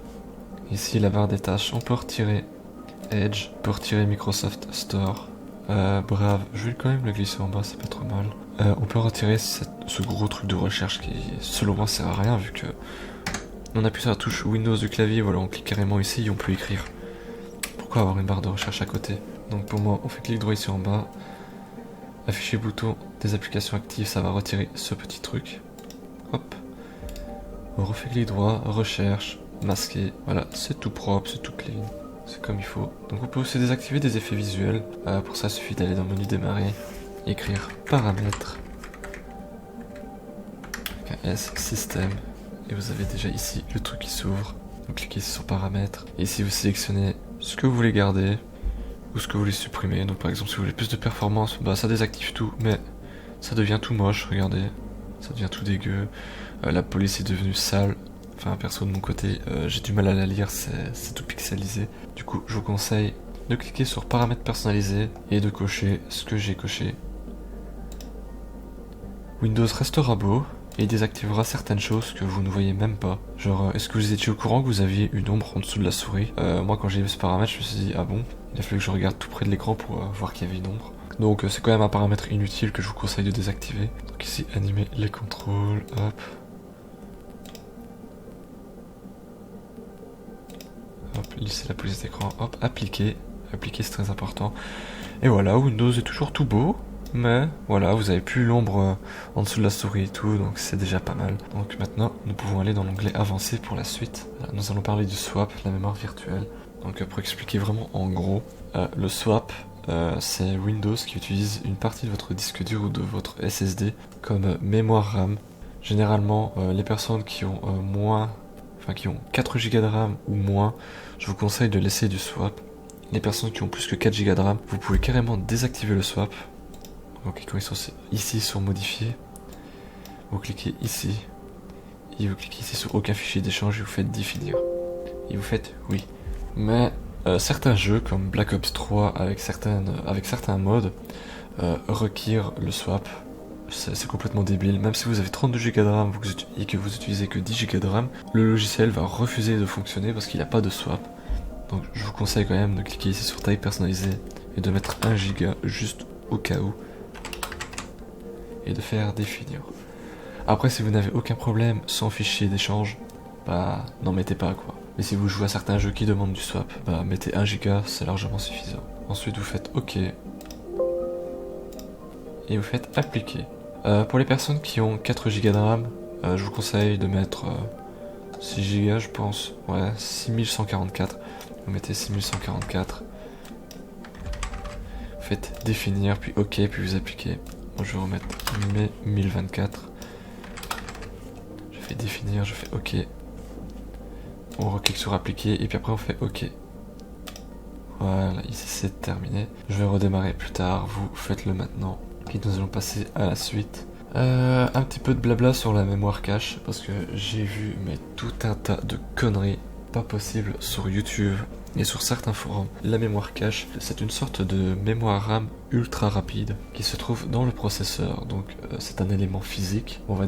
Ici la barre des tâches, on peut retirer Edge, on peut retirer Microsoft Store. Brave, je vais quand même le glisser en bas, c'est pas trop mal. On peut retirer ce gros truc de recherche qui selon moi sert à rien vu que on appuie sur la touche Windows du clavier, voilà on clique carrément ici et on peut écrire. Pourquoi avoir une barre de recherche à côté? Donc pour moi on fait clic droit ici en bas. Afficher bouton des applications actives, ça va retirer ce petit truc. Hop. On refait clic droit, recherche. Masqué, voilà, c'est tout propre, c'est tout clean, c'est comme il faut. Donc vous pouvez aussi désactiver des effets visuels. Pour ça, il suffit d'aller dans le menu démarrer, écrire paramètres, avec un S, système, et vous avez déjà ici le truc qui s'ouvre. Vous cliquez ici sur paramètres, et ici vous sélectionnez ce que vous voulez garder, ou ce que vous voulez supprimer. Donc par exemple, si vous voulez plus de performance, bah ça désactive tout, mais ça devient tout moche, regardez, ça devient tout dégueu. La police est devenue sale. Enfin, perso de mon côté, j'ai du mal à la lire, c'est tout pixelisé. Du coup, je vous conseille de cliquer sur paramètres personnalisés et de cocher ce que j'ai coché. Windows restera beau et désactivera certaines choses que vous ne voyez même pas. Genre, est-ce que vous étiez au courant que vous aviez une ombre en dessous de la souris? Moi, quand j'ai vu ce paramètre, je me suis dit, ah bon? Il a fallu que je regarde tout près de l'écran pour voir qu'il y avait une ombre. Donc, c'est quand même un paramètre inutile que je vous conseille de désactiver. Donc ici, animer les contrôles, hop. Hop, lisser la police d'écran, hop, appliquer. Appliquer, c'est très important. Et voilà, Windows est toujours tout beau, mais voilà, vous avez plus l'ombre en dessous de la souris et tout, donc c'est déjà pas mal. Donc maintenant, nous pouvons aller dans l'onglet avancé pour la suite. Là, nous allons parler du swap, la mémoire virtuelle. Donc pour expliquer vraiment en gros, le swap, c'est Windows qui utilise une partie de votre disque dur ou de votre SSD comme mémoire RAM. Généralement, les personnes qui ont enfin qui ont 4 Go de RAM ou moins, je vous conseille de laisser du swap. Les personnes qui ont plus que 4 Go de RAM, vous pouvez carrément désactiver le swap. En cliquant ici sur modifier, vous cliquez ici, et vous cliquez ici sur aucun fichier d'échange et vous faites définir. Et vous faites oui. Mais certains jeux comme Black Ops 3 avec certains modes requièrent le swap. C'est complètement débile. Même si vous avez 32 Go de RAM et que vous utilisez que 10 Go de RAM, le logiciel va refuser de fonctionner parce qu'il n'a pas de swap. Donc je vous conseille quand même de cliquer ici sur taille personnalisée et de mettre 1 Go juste au cas où et de faire définir. Après, si vous n'avez aucun problème sans fichier d'échange, bah n'en mettez pas quoi. Mais si vous jouez à certains jeux qui demandent du swap, bah mettez 1 Go, c'est largement suffisant. Ensuite vous faites OK et vous faites appliquer. Pour les personnes qui ont 4 Go de RAM, je vous conseille de mettre 6 Go je pense, ouais 6144. Vous mettez 6144. Vous faites définir, puis OK, puis vous appliquez. Moi je vais remettre mai 1024. Je fais définir, je fais OK. On reclique sur appliquer et puis après on fait OK. Voilà, ici c'est terminé. Je vais redémarrer plus tard, vous faites-le maintenant. Et nous allons passer à la suite. Un petit peu de blabla sur la mémoire cache parce que j'ai vu mais tout un tas de conneries pas possibles sur YouTube et sur certains forums. La mémoire cache, c'est une sorte de mémoire RAM ultra rapide qui se trouve dans le processeur. Donc c'est un élément physique. On va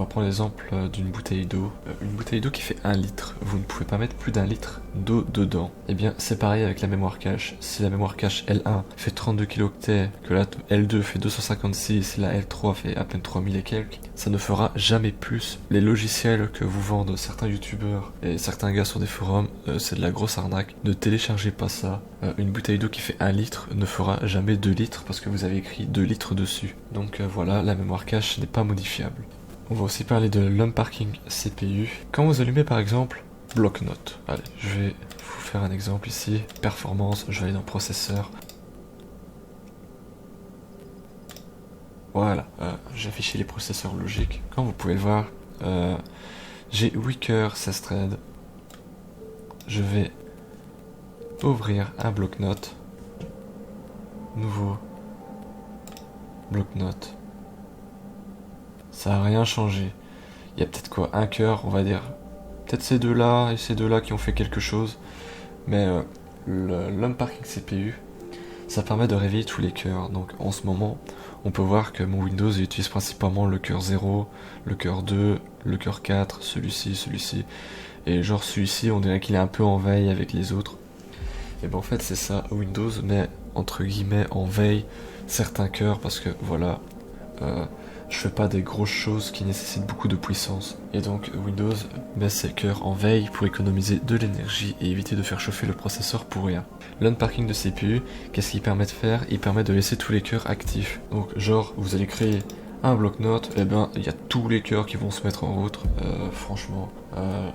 prendre l'exemple d'une bouteille d'eau. Une bouteille d'eau qui fait 1 litre. Vous ne pouvez pas mettre plus d'1 litre d'eau dedans. Et bien c'est pareil avec la mémoire cache. Si la mémoire cache L1 fait 32 kilooctets, que la L2 fait 256, la L3 fait à peine 3000 et quelques, ça ne fera jamais plus. Les logiciels que vous vendent certains youtubeurs et certains gars sur des forums, c'est de la grosse arnaque. Ne téléchargez pas ça. Une bouteille d'eau qui fait 1 litre ne fera jamais 2 litres parce que vous avez écrit 2 litres dessus. Donc voilà, la mémoire cache n'est pas modifiable. On va aussi parler de l'unparking CPU. Quand vous allumez par exemple bloc-notes, allez, je vais vous faire un exemple ici. Performance, je vais aller dans processeur. Voilà, j'ai affiché les processeurs logiques. Comme vous pouvez le voir, j'ai 8 cœurs 16 threads. Je vais ouvrir un bloc-notes. Nouveau bloc-notes. Ça n'a rien changé. Il y a peut-être quoi, un cœur, on va dire. Peut-être ces deux-là et ces deux-là qui ont fait quelque chose. Mais l'unparking CPU, ça permet de réveiller tous les cœurs. Donc en ce moment, on peut voir que mon Windows utilise principalement le cœur 0, le cœur 2, le cœur 4, celui-ci. Et genre celui-ci, on dirait qu'il est un peu en veille avec les autres. Et ben en fait c'est ça, Windows met entre guillemets en veille certains cœurs parce que voilà, je fais pas des grosses choses qui nécessitent beaucoup de puissance. Et donc Windows met ses cœurs en veille pour économiser de l'énergie et éviter de faire chauffer le processeur pour rien. L'unparking de CPU, qu'est-ce qu'il permet de faire? Il permet de laisser tous les cœurs actifs. Donc genre vous allez créer un bloc-notes, et ben il y a tous les cœurs qui vont se mettre en route. Franchement,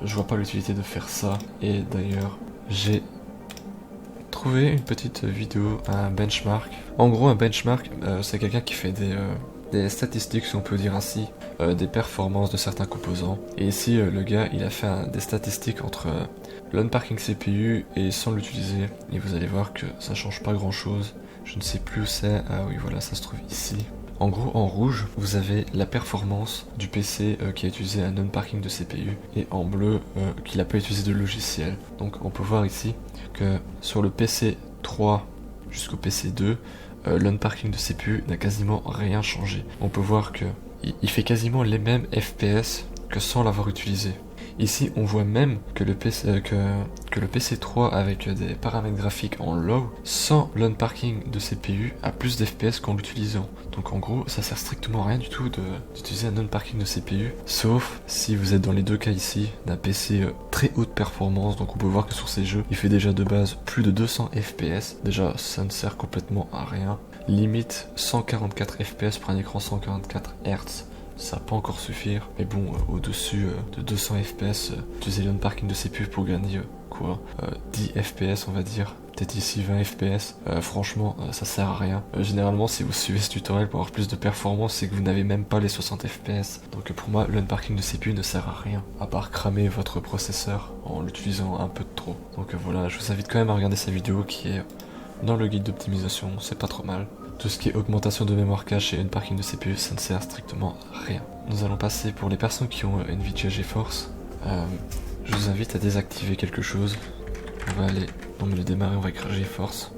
je vois pas l'utilité de faire ça. Et d'ailleurs, j'ai trouvé une petite vidéo, un benchmark. En gros, un benchmark, c'est quelqu'un qui fait des statistiques, si on peut dire ainsi, des performances de certains composants. Et ici, le gars, il a fait des statistiques entre l'unparking CPU et sans l'utiliser. Et vous allez voir que ça change pas grand chose. Je ne sais plus où c'est. Ah oui, voilà, ça se trouve ici. En gros, en rouge, vous avez la performance du PC qui a utilisé un unparking de CPU, et en bleu, qui n'a pas utilisé de logiciel. Donc on peut voir ici que sur le PC 3 jusqu'au PC 2, l'unparking de CPU n'a quasiment rien changé. On peut voir que il fait quasiment les mêmes FPS que sans l'avoir utilisé. Ici, on voit même que le PC3 avec des paramètres graphiques en low, sans l'unparking de CPU, a plus d'FPS qu'en l'utilisant. Donc en gros, ça sert strictement à rien du tout d'utiliser un unparking de CPU, sauf si vous êtes dans les deux cas ici, d'un PC très haute performance. Donc on peut voir que sur ces jeux, il fait déjà de base plus de 200 FPS. Déjà, ça ne sert complètement à rien. Limite 144 FPS pour un écran 144 Hz. Ça va pas encore suffire, mais bon, au-dessus de 200 FPS, utiliser l'unparking de CPU pour gagner 10 FPS on va dire, peut-être ici 20 fps. Franchement, ça sert à rien. Généralement, si vous suivez ce tutoriel pour avoir plus de performance, c'est que vous n'avez même pas les 60 fps. Donc pour moi, le unparking de CPU ne sert à rien, à part cramer votre processeur en l'utilisant un peu de trop. Donc voilà, je vous invite quand même à regarder sa vidéo qui est dans le guide d'optimisation, c'est pas trop mal. Tout ce qui est augmentation de mémoire cache et unparking de CPU, ça ne sert strictement à rien. Nous allons passer pour les personnes qui ont Nvidia GeForce. Je vous invite à désactiver quelque chose. On va aller dans le démarrer, on va écrire GeForce.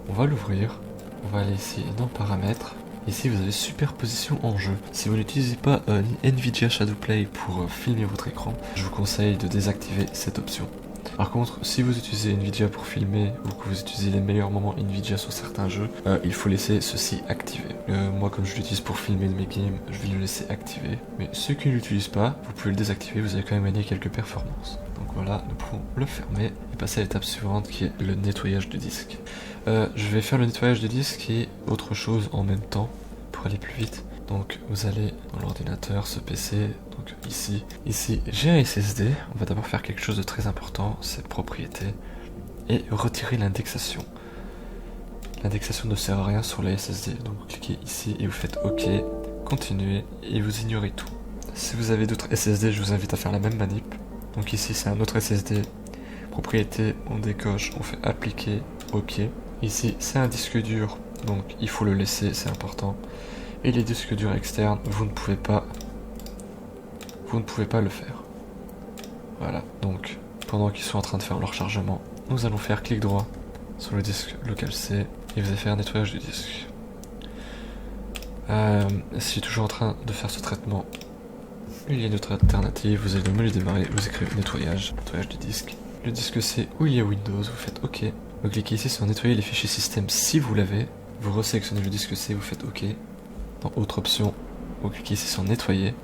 On va l'ouvrir. On va aller ici dans paramètres. Ici vous avez superposition en jeu. Si vous n'utilisez pas Nvidia Shadowplay pour filmer votre écran, je vous conseille de désactiver cette option. Par contre, si vous utilisez Nvidia pour filmer ou que vous utilisez les meilleurs moments Nvidia sur certains jeux, il faut laisser ceci activé. Moi, comme je l'utilise pour filmer mes games, je vais le laisser activé. Mais ceux qui ne l'utilisent pas, vous pouvez le désactiver, vous allez quand même gagner quelques performances. Donc voilà, nous pouvons le fermer et passer à l'étape suivante qui est le nettoyage du disque. Je vais faire le nettoyage du disque et autre chose en même temps pour aller plus vite. Donc vous allez dans l'ordinateur, ce PC, donc ici j'ai un SSD, on va d'abord faire quelque chose de très important, c'est propriétés, et retirer l'indexation. L'indexation ne sert à rien sur les SSD, donc vous cliquez ici et vous faites OK, continuez, et vous ignorez tout. Si vous avez d'autres SSD, je vous invite à faire la même manip. Donc ici c'est un autre SSD, propriété, on décoche, on fait appliquer, OK. Ici c'est un disque dur, donc il faut le laisser, c'est important. Et les disques durs externes, vous ne pouvez pas le faire. Voilà, donc pendant qu'ils sont en train de faire leur chargement, nous allons faire clic droit sur le disque local C et vous allez faire un nettoyage du disque. Si je suis toujours en train de faire ce traitement, il y a une autre alternative, vous allez dans le menu démarrer, vous écrivez nettoyage du disque. Le disque C où il y a Windows, vous faites OK. Vous cliquez ici sur nettoyer les fichiers système si vous l'avez. Vous resélectionnez le disque C, vous faites OK. Dans autre option, vous cliquez ici sur nettoyer,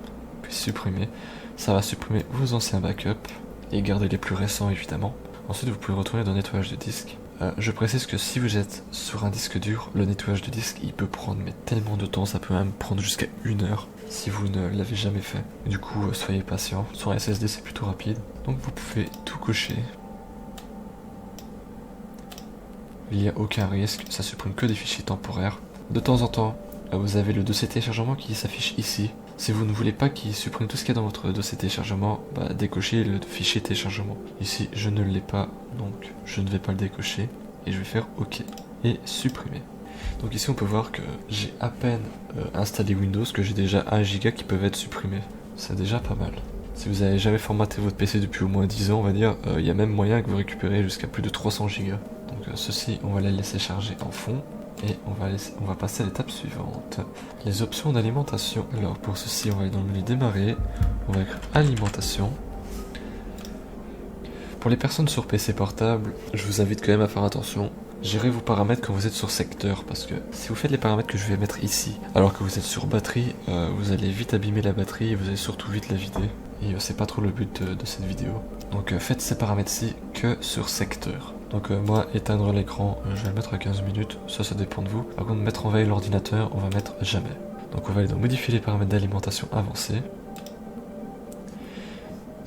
puis supprimer. Ça va supprimer vos anciens backups et garder les plus récents évidemment. Ensuite, vous pouvez retourner dans nettoyage de disque. Je précise que si vous êtes sur un disque dur, le nettoyage de disque il peut prendre tellement de temps, ça peut même prendre jusqu'à 1 heure si vous ne l'avez jamais fait. Du coup, soyez patient. Sur un SSD, c'est plutôt rapide. Donc vous pouvez tout cocher. Il n'y a aucun risque, ça supprime que des fichiers temporaires. De temps en temps, vous avez le dossier téléchargement qui s'affiche ici. Si vous ne voulez pas qu'il supprime tout ce qu'il y a dans votre dossier téléchargement, décochez le fichier téléchargement. Ici, je ne l'ai pas, donc je ne vais pas le décocher. Et je vais faire OK. Et supprimer. Donc ici, on peut voir que j'ai à peine installé Windows, que j'ai déjà 1 Go qui peuvent être supprimés. C'est déjà pas mal. Si vous n'avez jamais formaté votre PC depuis au moins 10 ans, on va dire, il y a même moyen que vous récupérez jusqu'à plus de 300 Go. Donc ceci, on va les laisser charger en fond. Et on va passer à l'étape suivante. Les options d'alimentation. Alors pour ceci, on va aller dans le menu démarrer. On va écrire alimentation. Pour les personnes sur PC portable, je vous invite quand même à faire attention. Gérez vos paramètres quand vous êtes sur secteur. Parce que si vous faites les paramètres que je vais mettre ici, alors que vous êtes sur batterie, vous allez vite abîmer la batterie et vous allez surtout vite la vider. Et c'est pas trop le but de cette vidéo. Donc faites ces paramètres-ci que sur secteur. Donc moi, éteindre l'écran, je vais le mettre à 15 minutes, ça dépend de vous. Par contre, mettre en veille l'ordinateur, on va mettre jamais. Donc on va aller dans modifier les paramètres d'alimentation avancés.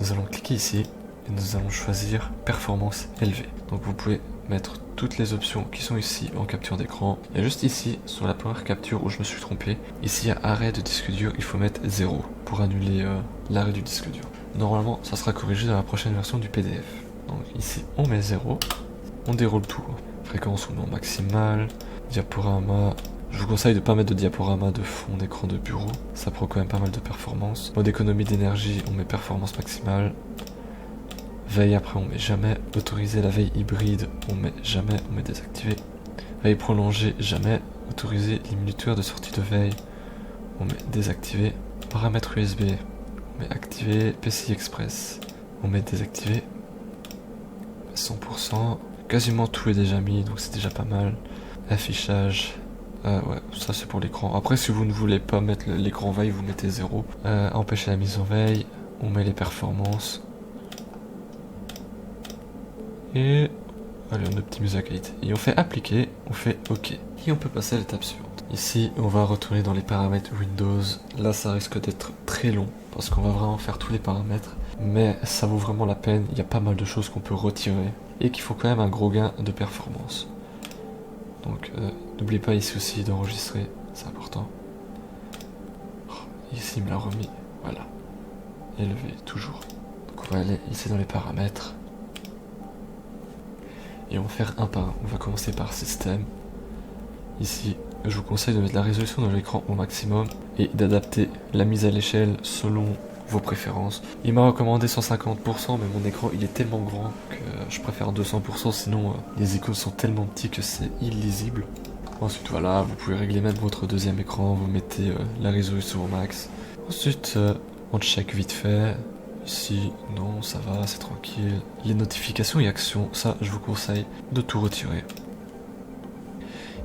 Nous allons cliquer ici et nous allons choisir performance élevée. Donc vous pouvez mettre toutes les options qui sont ici en capture d'écran. Et juste ici, sur la power capture où je me suis trompé, ici à arrêt de disque dur, il faut mettre 0 pour annuler l'arrêt du disque dur. Normalement, ça sera corrigé dans la prochaine version du PDF. Donc ici, on met 0. On déroule tout. Fréquence on met en maximal. Diaporama. Je vous conseille de ne pas mettre de diaporama de fond d'écran de bureau. Ça prend quand même pas mal de performance. Mode économie d'énergie, on met performance maximale. Veille après, on met jamais. Autoriser la veille hybride, on met jamais. On met désactivé. Veille prolongée, jamais. Autoriser les minuteurs de sortie de veille, on met désactivé. Paramètres USB, on met activé. PCI Express, on met désactivé. 100%. Quasiment tout est déjà mis, donc c'est déjà pas mal. Affichage, ouais, ça c'est pour l'écran. Après, si vous ne voulez pas mettre l'écran veille, vous mettez 0. Empêcher la mise en veille, on met les performances. Et allez, on optimise la qualité. Et on fait appliquer, on fait OK. Et on peut passer à l'étape suivante. Ici, on va retourner dans les paramètres Windows. Là, ça risque d'être très long, parce qu'on va vraiment faire tous les paramètres. mais ça vaut vraiment la peine, il y a pas mal de choses qu'on peut retirer et qui font quand même un gros gain de performance. Donc n'oubliez pas ici aussi d'enregistrer, c'est important. Oh, ici il me l'a remis, voilà. Élevé toujours. Donc on va aller ici dans les paramètres. Et on va faire un par un. On va commencer par système. Ici, je vous conseille de mettre la résolution de l'écran au maximum et d'adapter la mise à l'échelle selon vos préférences. Il m'a recommandé 150%, mais mon écran il est tellement grand que je préfère 200%, sinon les icônes sont tellement petits que c'est illisible. Ensuite voilà, vous pouvez régler même votre deuxième écran, vous mettez la résolution au max. Ensuite on check vite fait. Ici, non, ça va, c'est tranquille. Les notifications et actions, ça, je vous conseille de tout retirer.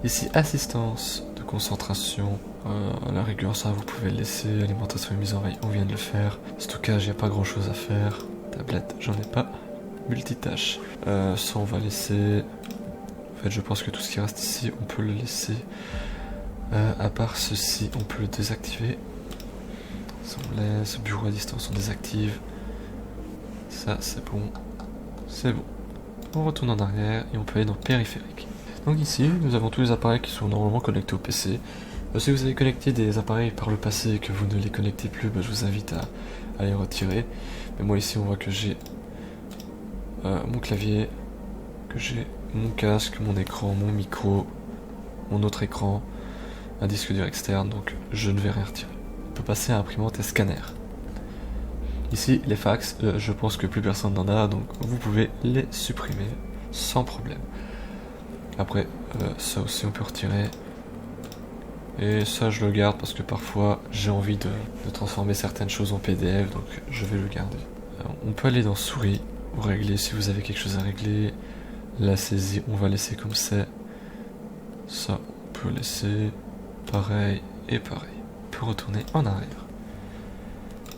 Ici, assistance de concentration. À la rigueur, ça, vous pouvez le laisser. Alimentation et mise en veille, on vient de le faire. Stockage, il n'y a pas grand chose à faire. Tablette, j'en ai pas. Multitâche. Ça, on va laisser. En fait, je pense que tout ce qui reste ici, on peut le laisser. À part ceci, on peut le désactiver. Ça, on laisse. Bureau à distance, on désactive. Ça, c'est bon. C'est bon. On retourne en arrière et on peut aller dans périphérique. Donc ici, nous avons tous les appareils qui sont normalement connectés au PC. Si vous avez connecté des appareils par le passé et que vous ne les connectez plus, je vous invite à les retirer. Mais moi ici, on voit que j'ai mon clavier, que j'ai mon casque, mon écran, mon micro, mon autre écran, un disque dur externe, donc je ne vais rien retirer. On peut passer à imprimante et scanner. Ici, les fax, je pense que plus personne n'en a, donc vous pouvez les supprimer sans problème. Après, ça aussi on peut retirer. Et ça je le garde parce que parfois j'ai envie de transformer certaines choses en PDF, donc je vais le garder. Alors, on peut aller dans souris, ou régler si vous avez quelque chose à régler. La saisie, on va laisser comme c'est. Ça, on peut laisser pareil et pareil. On peut retourner en arrière.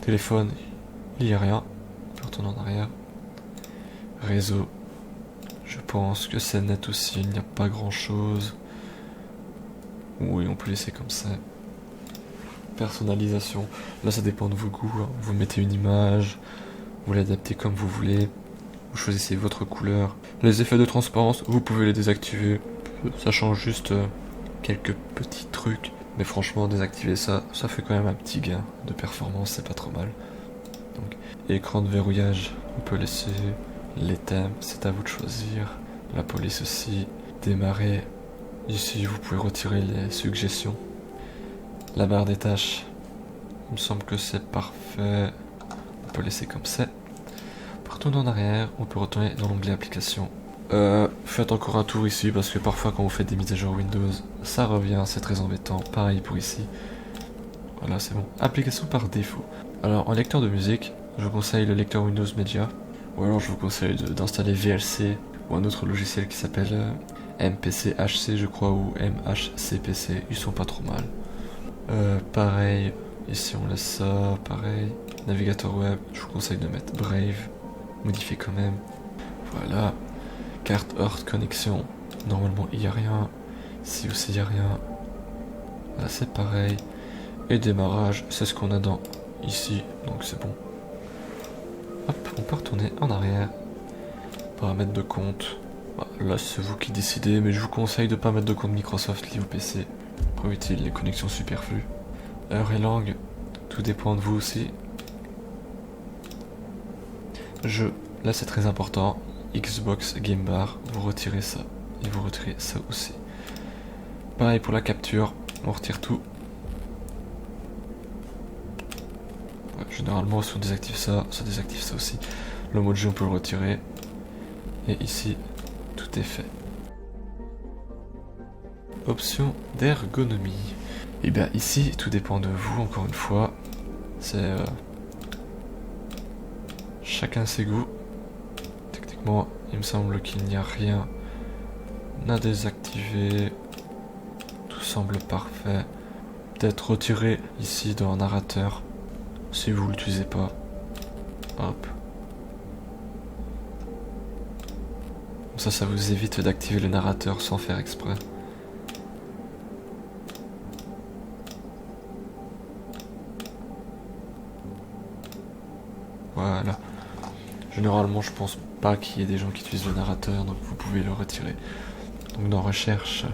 Téléphone, il n'y a rien. On peut retourner en arrière. Réseau, je pense que c'est net aussi, il n'y a pas grand chose. Oui, on peut laisser comme ça. Personnalisation, là ça dépend de vos goûts. Hein. Vous mettez une image, vous l'adaptez comme vous voulez. Vous choisissez votre couleur. Les effets de transparence, vous pouvez les désactiver. Ça change juste quelques petits trucs. Mais franchement, désactiver ça, ça fait quand même un petit gain de performance, c'est pas trop mal. Donc, écran de verrouillage, on peut laisser. Les thèmes, c'est à vous de choisir. La police aussi. Démarrer. Ici, vous pouvez retirer les suggestions. La barre des tâches. Il me semble que c'est parfait. On peut laisser comme c'est. Pour retourner en arrière, on peut retourner dans l'onglet application. Faites encore un tour ici parce que parfois quand vous faites des mises à jour Windows, ça revient, c'est très embêtant. Pareil pour ici. Voilà, c'est bon. Application par défaut. Alors, en lecteur de musique, je vous conseille le lecteur Windows Media. Ou alors je vous conseille d'installer VLC ou un autre logiciel qui s'appelle MPC-HC je crois ou MHCPC, ils sont pas trop mal. Pareil, ici on laisse ça, pareil. Navigateur web, je vous conseille de mettre Brave, modifier quand même. Voilà, carte hors connexion, normalement il n'y a rien. Ici aussi il n'y a rien. Là c'est pareil. Et démarrage, c'est ce qu'on a dans ici, donc c'est bon. Hop, on peut retourner en arrière. Paramètres de compte. Là, c'est vous qui décidez, mais je vous conseille de ne pas mettre de compte Microsoft lié au PC. Pour éviter les connexions superflues. Heure et langue, tout dépend de vous aussi. Jeu, là c'est très important. Xbox Game Bar, vous retirez ça. Et vous retirez ça aussi. Pareil pour la capture, on retire tout. Généralement, si on désactive ça, ça désactive ça aussi. Le mode jeu, on peut le retirer. Et ici, tout est fait. Option d'ergonomie. Et bien ici, tout dépend de vous, encore une fois. C'est chacun ses goûts. Techniquement, il me semble qu'il n'y a rien à désactiver. Tout semble parfait. Peut-être retirer ici dans un narrateur. Si vous l'utilisez pas. Hop. Comme ça vous évite d'activer le narrateur sans faire exprès. Voilà. Généralement, je pense pas qu'il y ait des gens qui utilisent le narrateur, donc vous pouvez le retirer. Donc dans recherche,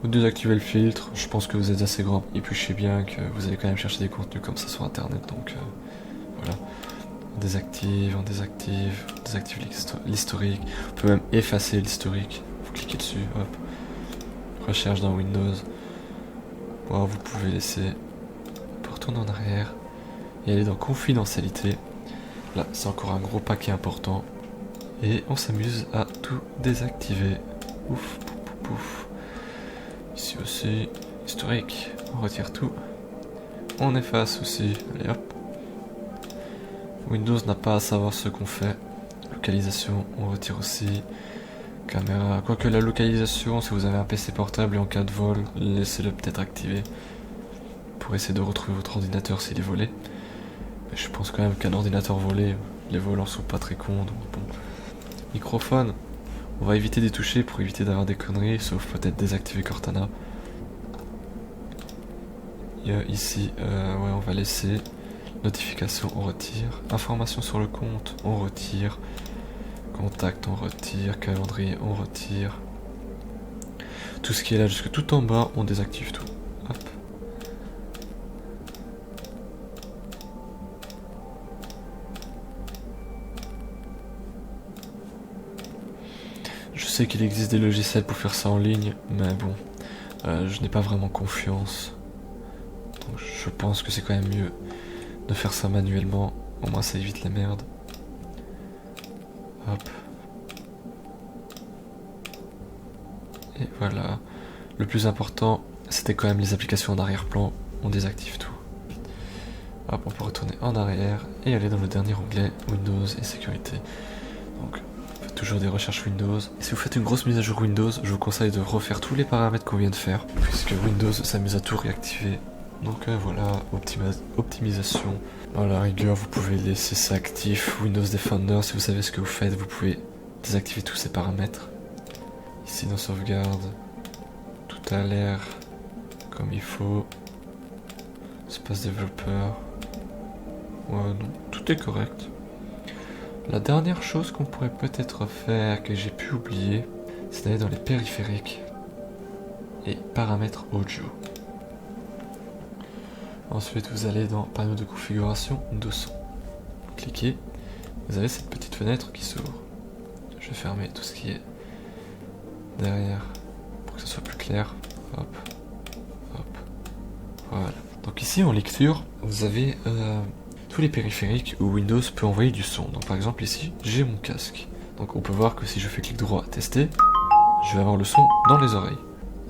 vous désactivez le filtre. Je pense que vous êtes assez grand. Et puis je sais bien que vous allez quand même chercher des contenus comme ça sur internet, donc voilà. On désactive l'historique. On peut même effacer l'historique. Vous cliquez dessus, hop. Recherche dans Windows. Bon, vous pouvez laisser. On peut retourner en arrière et aller dans confidentialité. Là, c'est encore un gros paquet important. Et on s'amuse à tout désactiver. Ouf, pouf, pouf, pouf. Ici aussi, historique. On retire tout. On efface aussi. Allez hop. Windows n'a pas à savoir ce qu'on fait. Localisation, on retire aussi. Caméra, quoique la localisation, si vous avez un PC portable et en cas de vol, laissez-le peut-être activé. Pour essayer de retrouver votre ordinateur s'il est volé. Mais je pense quand même qu'un ordinateur volé, les volants sont pas très cons, donc bon. Microphone, on va éviter d'y toucher pour éviter d'avoir des conneries, sauf peut-être désactiver Cortana. Ici, ouais, on va laisser. Notification, on retire. Information sur le compte, on retire. Contact, on retire. Calendrier, on retire. Tout ce qui est là jusque tout en bas, on désactive tout. Hop. Je sais qu'il existe des logiciels pour faire ça en ligne, mais bon, je n'ai pas vraiment confiance. Donc je pense que c'est quand même mieux de faire ça manuellement, au moins ça évite la merde. Hop. Et voilà. Le plus important, c'était quand même les applications en arrière-plan. On désactive tout. Hop, on peut retourner en arrière et aller dans le dernier onglet Windows et sécurité. Donc, faites toujours des recherches Windows. Et si vous faites une grosse mise à jour Windows, je vous conseille de refaire tous les paramètres qu'on vient de faire, puisque Windows s'amuse à tout réactiver. Donc voilà, optimisation. Dans la rigueur, vous pouvez laisser ça actif. Windows Defender, si vous savez ce que vous faites, vous pouvez désactiver tous ces paramètres. Ici dans sauvegarde, tout a l'air comme il faut. Espace développeur. Ouais, non, tout est correct. La dernière chose qu'on pourrait peut-être faire, que j'ai pu oublier, c'est d'aller dans les périphériques et paramètres audio. Ensuite, vous allez dans panneau de configuration de son. Vous cliquez, vous avez cette petite fenêtre qui s'ouvre. Je vais fermer tout ce qui est derrière pour que ce soit plus clair. Hop, hop, voilà. Donc ici en lecture, vous avez tous les périphériques où Windows peut envoyer du son. Donc par exemple ici, j'ai mon casque. Donc on peut voir que si je fais clic droit tester, je vais avoir le son dans les oreilles.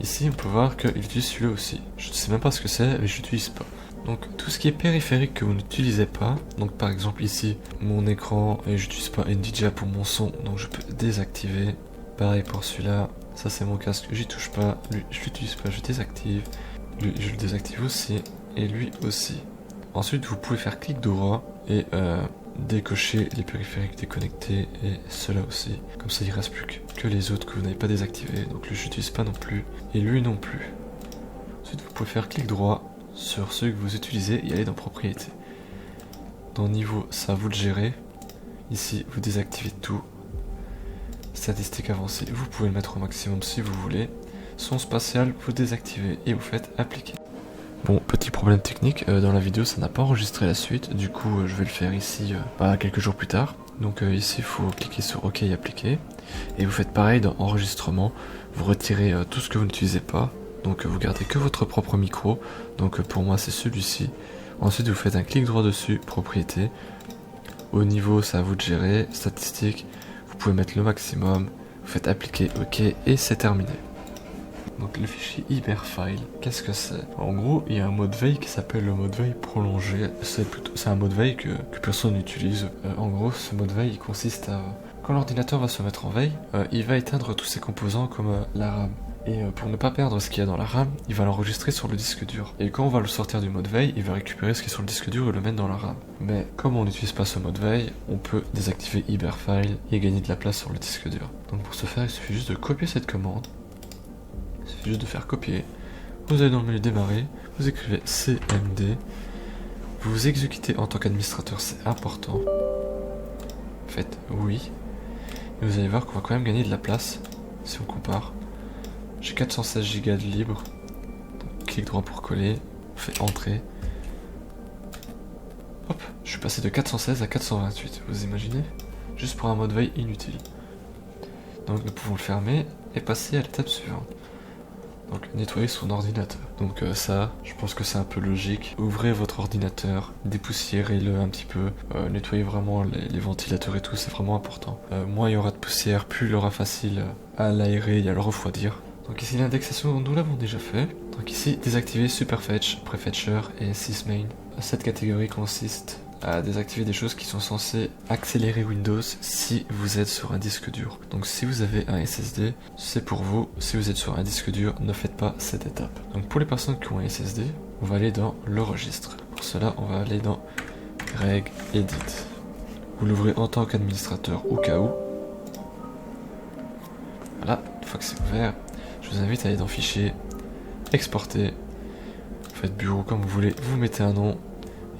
Ici, on peut voir qu'il utilise celui-là aussi. Je ne sais même pas ce que c'est, mais je l'utilise pas. Donc tout ce qui est périphérique que vous n'utilisez pas, donc par exemple ici mon écran et j'utilise pas NVIDIA pour mon son, donc je peux désactiver. Pareil pour celui-là, ça c'est mon casque, j'y touche pas, lui je l'utilise pas, je désactive. Lui je le désactive aussi et lui aussi. Ensuite vous pouvez faire clic droit et décocher les périphériques déconnectés et ceux-là aussi. Comme ça il reste plus que les autres que vous n'avez pas désactivés, donc lui je n'utilise pas non plus et lui non plus. Ensuite vous pouvez faire clic droit sur ceux que vous utilisez et aller dans propriétés. Dans niveau, ça vous le gérez. Ici, vous désactivez tout. Statistiques avancées, vous pouvez le mettre au maximum si vous voulez. Son spatial, vous désactivez et vous faites appliquer. Bon, petit problème technique, dans la vidéo ça n'a pas enregistré la suite, du coup je vais le faire ici quelques jours plus tard. Donc ici il faut cliquer sur OK et appliquer. Et vous faites pareil dans enregistrement, vous retirez tout ce que vous n'utilisez pas. Donc vous gardez que votre propre micro, donc pour moi c'est celui-ci. Ensuite vous faites un clic droit dessus, propriété. Au niveau ça à vous de gérer, statistiques, vous pouvez mettre le maximum, vous faites appliquer OK et c'est terminé. Donc le fichier Iberfile, qu'est-ce que c'est? En gros il y a un mode veille qui s'appelle le mode veille prolongé, c'est un mode veille que personne n'utilise. En gros ce mode veille il consiste à, quand l'ordinateur va se mettre en veille, il va éteindre tous ses composants comme la RAM. Et pour ne pas perdre ce qu'il y a dans la RAM, il va l'enregistrer sur le disque dur. Et quand on va le sortir du mode veille, il va récupérer ce qui est sur le disque dur et le mettre dans la RAM. Mais comme on n'utilise pas ce mode veille, on peut désactiver Iberfile et gagner de la place sur le disque dur. Donc pour ce faire, il suffit juste de copier cette commande. Il suffit juste de faire copier. Vous allez dans le menu démarrer, vous écrivez CMD, Vous vous exécutez en tant qu'administrateur, c'est important. Faites oui. Et vous allez voir qu'on va quand même gagner de la place, si on compare. J'ai 416 Go de libre. Donc, clic droit pour coller. On fait entrer. Hop, je suis passé de 416 à 428, vous imaginez? Juste pour un mode veille inutile. Donc nous pouvons le fermer et passer à l'étape suivante. Donc nettoyer son ordinateur. Donc ça, je pense que c'est un peu logique. Ouvrez votre ordinateur, dépoussiérez-le un petit peu, nettoyez vraiment les ventilateurs et tout, c'est vraiment important. Moins il y aura de poussière, plus il aura facile à l'aérer et à le refroidir. Donc ici l'indexation, nous l'avons déjà fait. Donc ici, désactiver Superfetch, Prefetcher et Sysmain. Cette catégorie consiste à désactiver des choses qui sont censées accélérer Windows si vous êtes sur un disque dur. Donc si vous avez un SSD, c'est pour vous. Si vous êtes sur un disque dur, ne faites pas cette étape. Donc pour les personnes qui ont un SSD, on va aller dans le registre. Pour cela, on va aller dans Reg, Edit. Vous l'ouvrez en tant qu'administrateur au cas où. Voilà, une fois que c'est ouvert, je vous invite à aller dans Fichier, Exporter. Vous faites bureau comme vous voulez, vous mettez un nom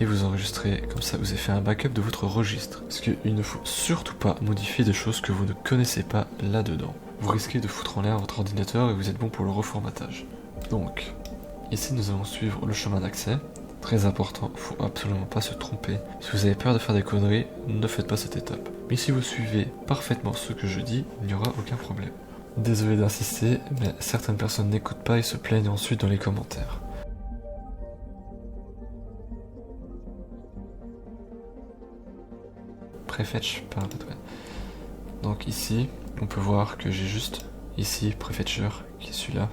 et vous enregistrez, comme ça vous avez fait un backup de votre registre. Parce qu'il ne faut surtout pas modifier des choses que vous ne connaissez pas là-dedans. Vous risquez de foutre en l'air votre ordinateur et vous êtes bon pour le reformatage. Donc, ici nous allons suivre le chemin d'accès. Très important, il ne faut absolument pas se tromper. Si vous avez peur de faire des conneries, ne faites pas cette étape. Mais si vous suivez parfaitement ce que je dis, il n'y aura aucun problème. Désolé d'insister, mais certaines personnes n'écoutent pas et se plaignent ensuite dans les commentaires. Prefetch, pardon, ouais. Donc ici, on peut voir que j'ai juste ici Prefetcher qui est celui-là.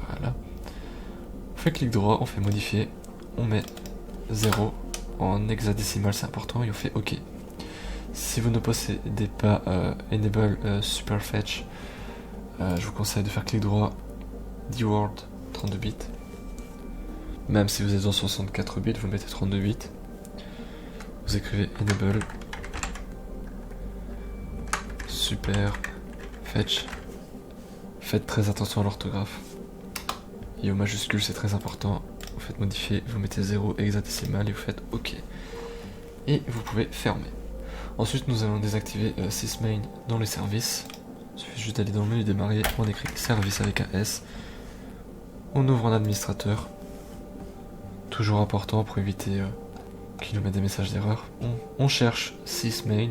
Voilà. On fait clic droit, on fait modifier, on met 0 en hexadécimal, c'est important, et on fait OK. Si vous ne possédez pas Enable Superfetch, je vous conseille de faire clic droit, dword 32 bits. Même si vous êtes en 64 bits, vous mettez 32 bits. Vous écrivez Enable Superfetch. Faites très attention à l'orthographe. Et au majuscule, c'est très important. Vous faites modifier, vous mettez 0 hexadécimal et vous faites OK. Et vous pouvez fermer. Ensuite, nous allons désactiver Sysmain dans les services. Il suffit juste d'aller dans le menu démarrer, on écrit service avec un S. On ouvre un administrateur. Toujours important pour éviter qu'il nous mette des messages d'erreur. On cherche Sysmain,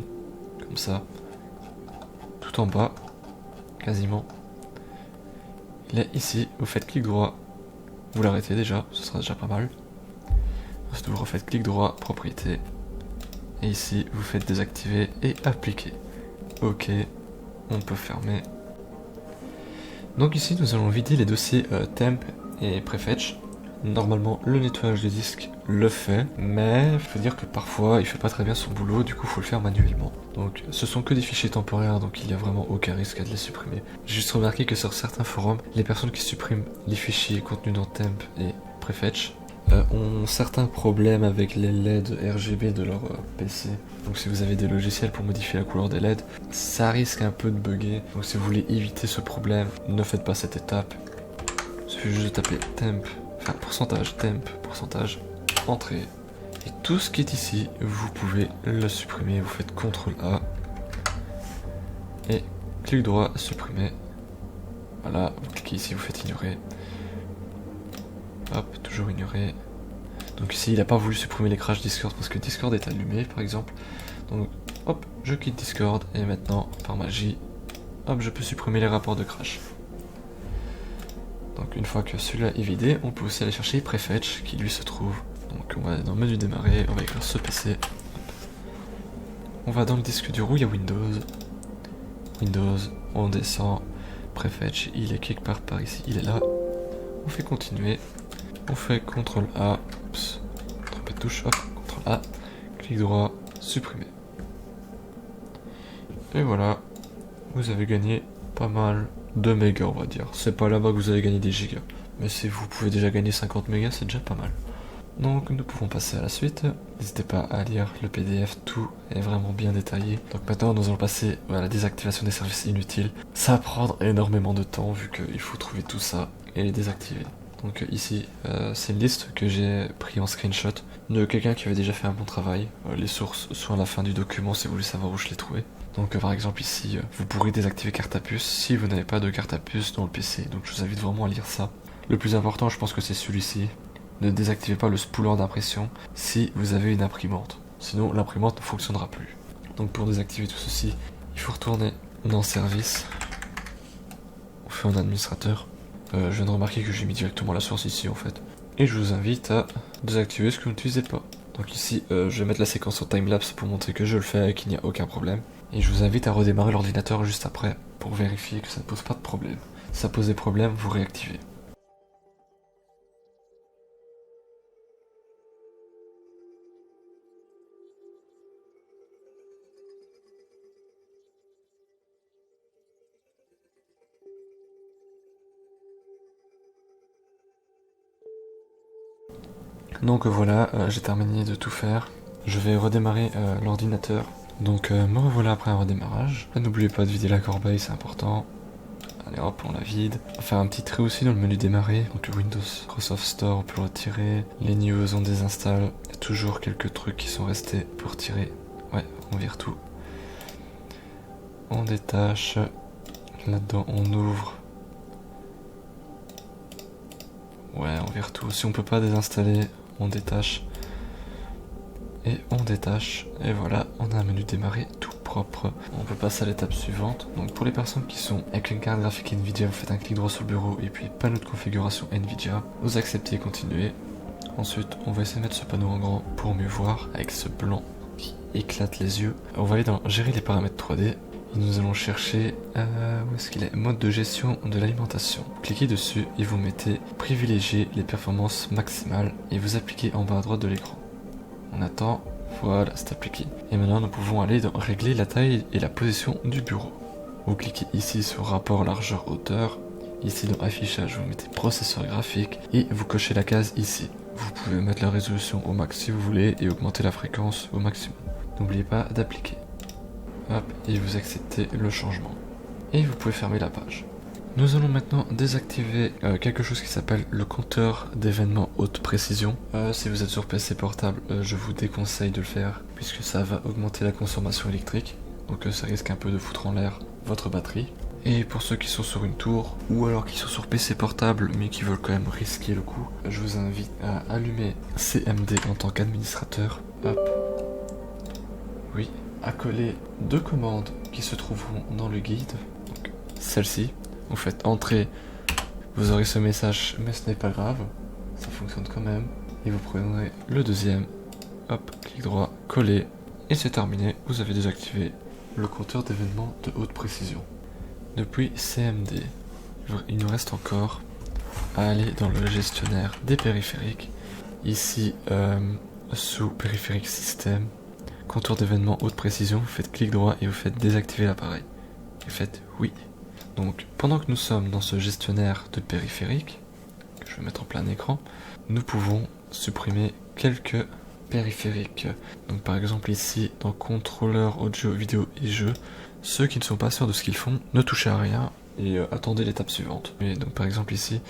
comme ça, tout en bas, quasiment. Il est ici, vous faites clic droit, vous l'arrêtez déjà, ce sera déjà pas mal. Ensuite, vous refaites clic droit, propriété. Et ici, vous faites désactiver et appliquer. OK, on peut fermer. Donc ici, nous allons vider les dossiers temp et prefetch. Normalement, le nettoyage des disques le fait, mais il faut dire que parfois, il fait pas très bien son boulot, du coup, il faut le faire manuellement. Donc, ce sont que des fichiers temporaires, donc il n'y a vraiment aucun risque à de les supprimer. J'ai juste remarqué que sur certains forums, les personnes qui suppriment les fichiers contenus dans temp et prefetch ont certains problèmes avec les LED RGB de leur PC. Donc si vous avez des logiciels pour modifier la couleur des LED, ça risque un peu de bugger. Donc si vous voulez éviter ce problème, ne faites pas cette étape. Il suffit juste de taper temp, enfin pourcentage, temp, pourcentage, entrée. Et tout ce qui est ici, vous pouvez le supprimer. Vous faites CTRL A et clic droit, supprimer. Voilà, vous cliquez ici, vous faites ignorer. Hop, toujours ignorer. Donc ici, il n'a pas voulu supprimer les crashs Discord parce que Discord est allumé, par exemple. Donc, hop, je quitte Discord et maintenant, par magie, hop, je peux supprimer les rapports de crash. Donc une fois que celui-là est vidé, on peut aussi aller chercher Prefetch qui lui se trouve. Donc on va dans le menu démarrer, on va écrire ce PC. Hop. On va dans le disque dur où il y a Windows. Windows, on descend. Prefetch, il est quelque part par ici, il est là. On fait continuer. On fait CTRL A, oups, trompé de touche, hop, CTRL A, clic droit, supprimer. Et voilà, vous avez gagné pas mal de mégas, on va dire. C'est pas là-bas que vous allez gagner des gigas, mais si vous pouvez déjà gagner 50 mégas, c'est déjà pas mal. Donc nous pouvons passer à la suite. N'hésitez pas à lire le PDF, tout est vraiment bien détaillé. Donc maintenant nous allons passer à la désactivation des services inutiles. Ça va prendre énormément de temps vu qu'il faut trouver tout ça et les désactiver. Donc ici, c'est une liste que j'ai pris en screenshot de quelqu'un qui avait déjà fait un bon travail. Les sources sont à la fin du document si vous voulez savoir où je l'ai trouvé. Donc par exemple ici, vous pourrez désactiver carte à puce si vous n'avez pas de carte à puce dans le PC. Donc je vous invite vraiment à lire ça. Le plus important, je pense que c'est celui-ci. Ne désactivez pas le spooler d'impression si vous avez une imprimante. Sinon l'imprimante ne fonctionnera plus. Donc pour désactiver tout ceci, il faut retourner dans service. On fait en administrateur. Je viens de remarquer que j'ai mis directement la source ici en fait. Et je vous invite à désactiver ce que vous n'utilisez pas. Donc ici, je vais mettre la séquence en timelapse pour montrer que je le fais et qu'il n'y a aucun problème. Et je vous invite à redémarrer l'ordinateur juste après pour vérifier que ça ne pose pas de problème. Si ça pose des problèmes, vous réactivez. Donc voilà, j'ai terminé de tout faire. Je vais redémarrer l'ordinateur. Donc me revoilà après un redémarrage. N'oubliez pas de vider la corbeille, c'est important. Allez hop, on la vide. On va faire un petit trait aussi dans le menu démarrer. Donc Windows, Microsoft Store, on peut le retirer. Les news, on désinstalle. Il y a toujours quelques trucs qui sont restés pour retirer. Ouais, on vire tout. On détache. Là-dedans, on ouvre. Ouais, on vire tout. Si on peut pas désinstaller, on détache. Et on détache. Et voilà, on a un menu démarrer tout propre. On peut passer à l'étape suivante. Donc pour les personnes qui sont avec une carte graphique Nvidia, vous faites un clic droit sur le bureau et puis panneau de configuration Nvidia. Vous acceptez et continuez. Ensuite, on va essayer de mettre ce panneau en grand pour mieux voir avec ce blanc qui éclate les yeux. On va aller dans gérer les paramètres 3D. Et nous allons chercher, où est-ce qu'il est? Mode de gestion de l'alimentation. Cliquez dessus et vous mettez privilégier les performances maximales et vous appliquez en bas à droite de l'écran. On attend, voilà, c'est appliqué. Et maintenant nous pouvons aller dans régler la taille et la position du bureau. Vous cliquez ici sur rapport largeur hauteur. Ici dans affichage vous mettez processeur graphique et vous cochez la case ici. Vous pouvez mettre la résolution au max si vous voulez et augmenter la fréquence au maximum. N'oubliez pas d'appliquer. Hop, et vous acceptez le changement. Et vous pouvez fermer la page. Nous allons maintenant désactiver quelque chose qui s'appelle le compteur d'événements haute précision. Si vous êtes sur PC portable, je vous déconseille de le faire puisque ça va augmenter la consommation électrique. Donc ça risque un peu de foutre en l'air votre batterie. Et pour ceux qui sont sur une tour ou alors qui sont sur PC portable mais qui veulent quand même risquer le coup, je vous invite à allumer CMD en tant qu'administrateur. Hop. Oui. À coller deux commandes qui se trouveront dans le guide. Donc celle-ci. Vous faites entrer, vous aurez ce message, mais ce n'est pas grave, ça fonctionne quand même. Et vous prenez le deuxième, hop, clic droit, coller, et c'est terminé, vous avez désactivé le compteur d'événements de haute précision. Depuis CMD, il nous reste encore à aller dans le gestionnaire des périphériques, ici sous périphérique système, compteur d'événements haute précision, vous faites clic droit et vous faites désactiver l'appareil. Et faites oui. Donc pendant que nous sommes dans ce gestionnaire de périphériques, que je vais mettre en plein écran, nous pouvons supprimer quelques périphériques. Donc par exemple ici dans contrôleur audio, vidéo et jeux, ceux qui ne sont pas sûrs de ce qu'ils font, ne touchez à rien et attendez l'étape suivante. Et donc par exemple ici,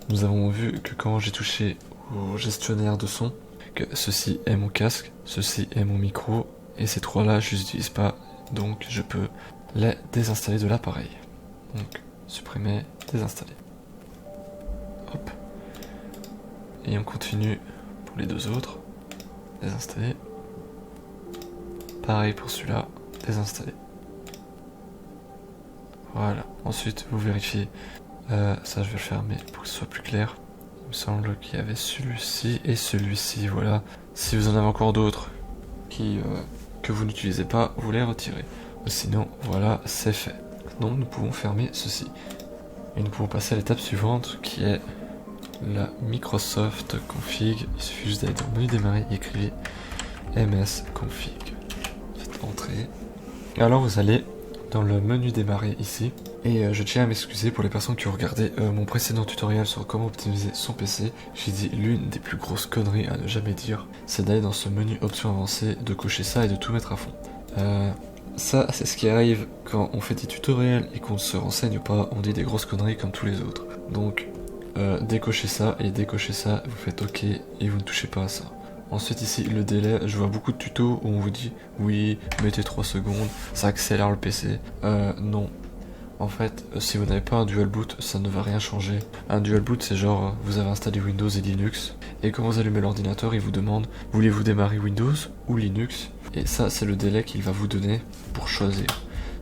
nous avons vu que quand j'ai touché au gestionnaire de son, que ceci est mon casque, ceci est mon micro, et ces trois là je les utilise pas, donc je peux les désinstaller de l'appareil. Donc, supprimer, désinstaller. Hop. Et on continue pour les deux autres. Désinstaller. Pareil pour celui-là, désinstaller. Voilà. Ensuite, vous vérifiez. Ça, je vais le fermer pour que ce soit plus clair. Il me semble qu'il y avait celui-ci et celui-ci. Voilà. Si vous en avez encore d'autres que vous n'utilisez pas, vous les retirez. Sinon, voilà, c'est fait. Donc nous pouvons fermer ceci. Et nous pouvons passer à l'étape suivante qui est la Microsoft Config. Il suffit juste d'aller dans le menu démarrer et écrire MS Config. Faites entrer. Et alors vous allez dans le menu démarrer ici. Et je tiens à m'excuser pour les personnes qui ont regardé mon précédent tutoriel sur comment optimiser son PC. J'ai dit l'une des plus grosses conneries à ne jamais dire, c'est d'aller dans ce menu options avancées, de cocher ça et de tout mettre à fond. Ça, c'est ce qui arrive quand on fait des tutoriels et qu'on ne se renseigne pas, on dit des grosses conneries comme tous les autres. Donc, décochez ça et décochez ça, vous faites OK et vous ne touchez pas à ça. Ensuite ici le délai, je vois beaucoup de tutos où on vous dit oui, mettez 3 secondes, ça accélère le PC. Non. En fait, si vous n'avez pas un dual boot, ça ne va rien changer. Un dual boot, c'est genre, vous avez installé Windows et Linux, et quand vous allumez l'ordinateur, il vous demande, voulez-vous démarrer Windows ou Linux? Et ça, c'est le délai qu'il va vous donner pour choisir.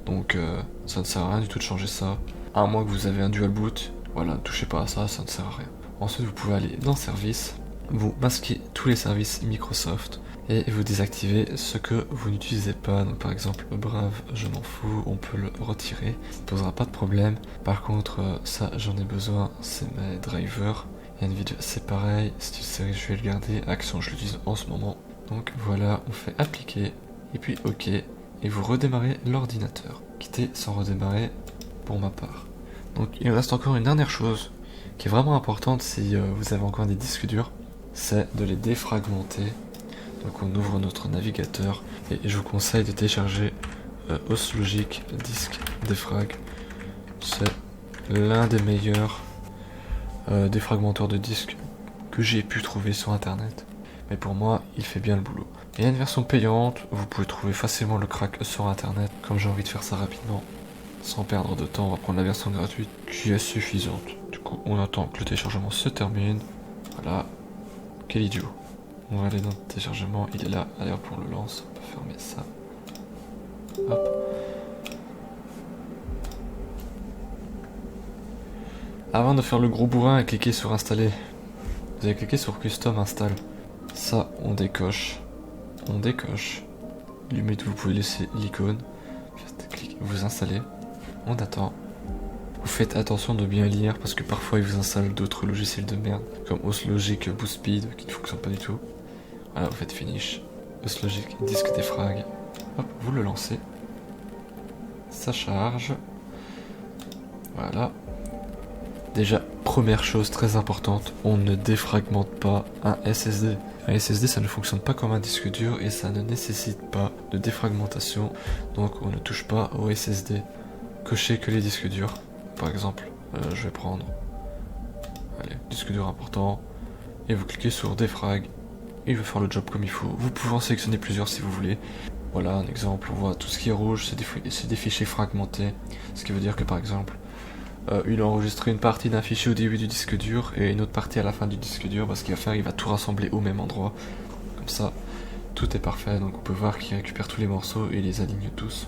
Donc, ça ne sert à rien du tout de changer ça. À moins que vous avez un dual boot, voilà, ne touchez pas à ça, ça ne sert à rien. Ensuite, vous pouvez aller dans Services, vous masquez tous les services Microsoft, et vous désactivez ce que vous n'utilisez pas. Donc par exemple Brave, je m'en fous, on peut le retirer, ça ne posera pas de problème. Par contre ça j'en ai besoin, c'est mes drivers. Et Nvidia c'est pareil, style série je vais le garder, Action je l'utilise en ce moment. Donc voilà, on fait appliquer et puis OK et vous redémarrez l'ordinateur. Quittez sans redémarrer pour ma part. Donc il reste encore une dernière chose qui est vraiment importante si vous avez encore des disques durs, c'est de les défragmenter. Donc on ouvre notre navigateur et je vous conseille de télécharger Oslogic Disk Defrag. C'est l'un des meilleurs défragmenteurs de disques que j'ai pu trouver sur internet. Mais pour moi, il fait bien le boulot. Il y a une version payante, vous pouvez trouver facilement le crack sur internet. Comme j'ai envie de faire ça rapidement, sans perdre de temps, on va prendre la version gratuite qui est suffisante. Du coup, on attend que le téléchargement se termine. Voilà, quel idiot. On va aller dans le téléchargement, il est là, allez hop on le lance, on peut fermer ça. Hop. Avant de faire le gros bourrin et cliquer sur installer, vous allez cliquer sur custom install. Ça on décoche. Limite vous pouvez laisser l'icône. Vous installez, on attend. Vous faites attention de bien lire parce que parfois il vous installe d'autres logiciels de merde comme Oslogic Boost Speed qui ne fonctionne pas du tout. Voilà, vous faites finish, Oslogic Disk Defrag, hop, vous le lancez, ça charge, voilà. Déjà, première chose très importante, on ne défragmente pas un SSD. Un SSD ça ne fonctionne pas comme un disque dur et ça ne nécessite pas de défragmentation, donc on ne touche pas au SSD. Cochez que les disques durs, par exemple, je vais prendre, allez, disque dur important, et vous cliquez sur défrag. Il va faire le job comme il faut. Vous pouvez en sélectionner plusieurs si vous voulez. Voilà un exemple, on voit tout ce qui est rouge, c'est des fichiers fragmentés. Ce qui veut dire que par exemple, il a enregistré une partie d'un fichier au début du disque dur et une autre partie à la fin du disque dur. Parce qu'il va faire, il va tout rassembler au même endroit. Comme ça, tout est parfait. Donc on peut voir qu'il récupère tous les morceaux et les aligne tous.